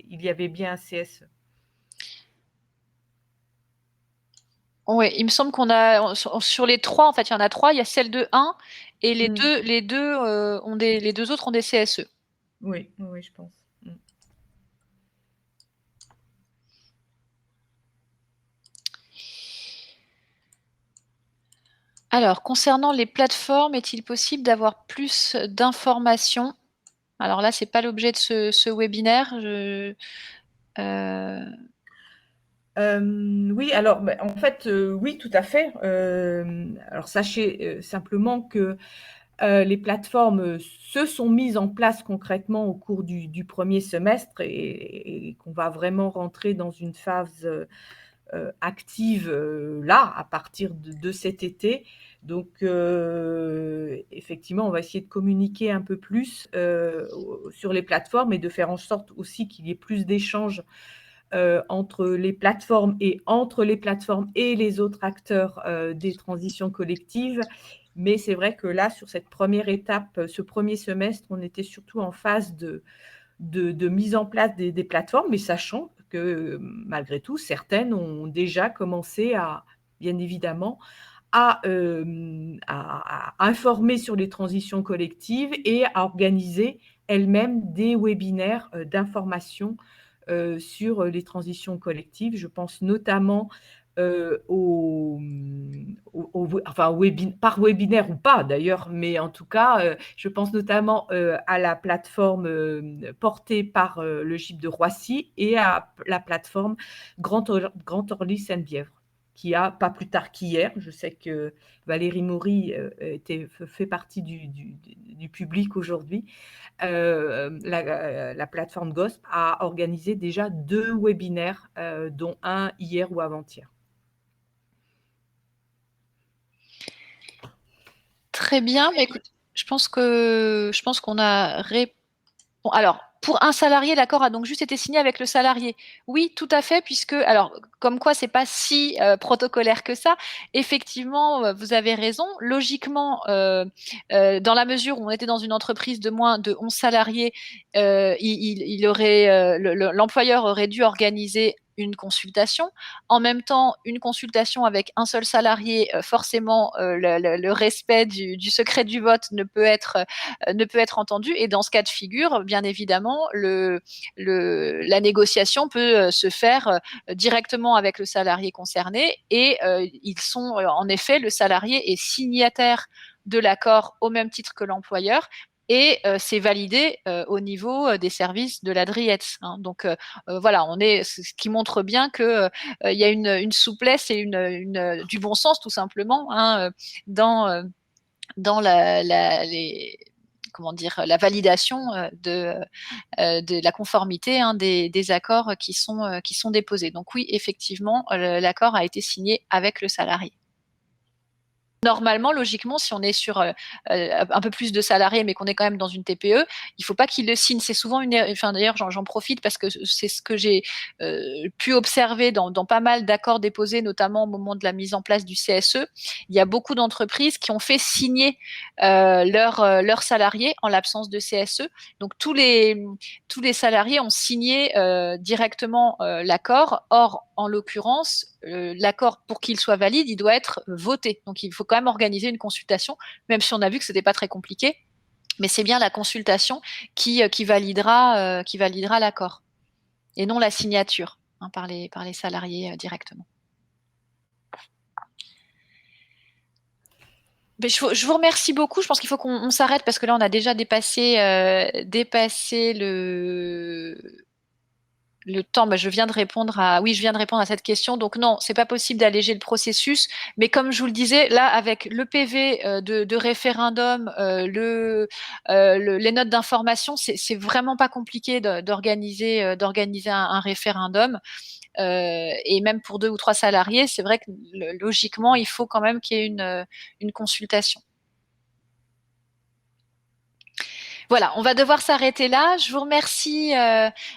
il y avait bien un CSE. Oui, il me semble qu'on a sur les 3, en fait, il y en a 3, il y a celle de 1 et les deux autres ont des CSE. Oui, oui, je pense. Alors, concernant les plateformes, est-il possible d'avoir plus d'informations? Alors là, c'est pas l'objet de ce webinaire. Oui, alors, en fait, oui, tout à fait. Alors, sachez simplement que les plateformes se sont mises en place concrètement au cours du premier semestre et qu'on va vraiment rentrer dans une phase active là, à partir de cet été. Donc, effectivement, on va essayer de communiquer un peu plus sur les plateformes et de faire en sorte aussi qu'il y ait plus d'échanges entre les plateformes et les autres acteurs des transitions collectives. Mais c'est vrai que là, sur cette première étape, ce premier semestre, on était surtout en phase de mise en place des plateformes, mais sachant que malgré tout, certaines ont déjà commencé bien évidemment, à informer sur les transitions collectives et à organiser elles-mêmes des webinaires d'information sur les transitions collectives. Je pense notamment par webinaire ou pas d'ailleurs, mais en tout cas, je pense notamment à la plateforme portée par le GIP de Roissy et à la plateforme Grand Orly Sainte-Bièvre, qui a, pas plus tard qu'hier, je sais que Valérie Maury fait partie du public aujourd'hui, la plateforme GOSP a organisé déjà 2 webinaires, dont un hier ou avant-hier. Très bien. Mais écoute, je pense qu'on a répondu. Bon, alors, pour un salarié, l'accord a donc juste été signé avec le salarié. Oui, tout à fait, puisque, alors, comme quoi, c'est pas si protocolaire que ça. Effectivement, vous avez raison. Logiquement, dans la mesure où on était dans une entreprise de moins de 11 salariés, l'employeur aurait dû organiser une consultation. En même temps, une consultation avec un seul salarié, forcément, le respect du secret du vote ne peut être entendu. Et dans ce cas de figure, bien évidemment, la négociation peut se faire directement avec le salarié concerné. Et ils sont, en effet, le salarié est signataire de l'accord au même titre que l'employeur. Et c'est validé au niveau des services de la DRIETS. Hein. Donc voilà, ce qui montre bien que il y a une souplesse et du bon sens tout simplement hein, dans la validation de la conformité hein, des accords qui sont déposés. Donc oui, effectivement, l'accord a été signé avec le salarié. Normalement, logiquement, si on est sur un peu plus de salariés, mais qu'on est quand même dans une TPE, il ne faut pas qu'il le signe. C'est souvent enfin, d'ailleurs, j'en profite parce que c'est ce que j'ai pu observer dans pas mal d'accords déposés, notamment au moment de la mise en place du CSE. Il y a beaucoup d'entreprises qui ont fait signer leurs salariés en l'absence de CSE. Donc tous les salariés ont signé directement l'accord. Or, en l'occurrence, l'accord, pour qu'il soit valide, il doit être voté. Donc, il faut quand même organiser une consultation, même si on a vu que ce n'était pas très compliqué. Mais c'est bien la consultation qui validera l'accord et non la signature hein, par les salariés directement. Mais je vous remercie beaucoup. Je pense qu'il faut qu'on s'arrête parce que là, on a déjà dépassé le temps, je viens de répondre à cette question. Donc non, c'est pas possible d'alléger le processus. Mais comme je vous le disais, là, avec le PV de référendum, les notes d'information, c'est vraiment pas compliqué d'organiser un référendum. Et même pour 2 ou 3 salariés, c'est vrai que logiquement, il faut quand même qu'il y ait une consultation. Voilà, on va devoir s'arrêter là. Je vous remercie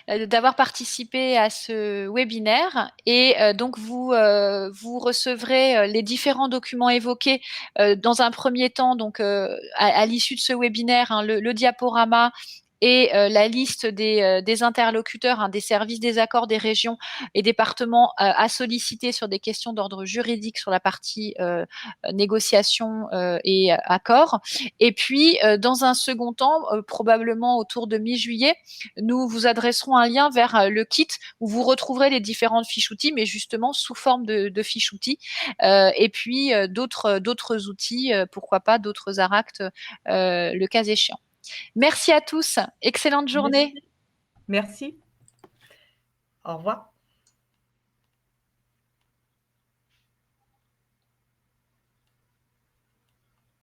d'avoir participé à ce webinaire et donc vous recevrez les différents documents évoqués dans un premier temps, donc à l'issue de ce webinaire, hein, le diaporama et la liste des interlocuteurs, hein, des services des accords des régions et départements à solliciter sur des questions d'ordre juridique sur la partie négociation et accord. Et puis, dans un second temps, probablement autour de mi-juillet, nous vous adresserons un lien vers le kit où vous retrouverez les différentes fiches outils, mais justement sous forme de fiches outils. Et puis, d'autres outils, pourquoi pas d'autres ARACT, le cas échéant. Merci à tous. Excellente journée. Merci. Au revoir.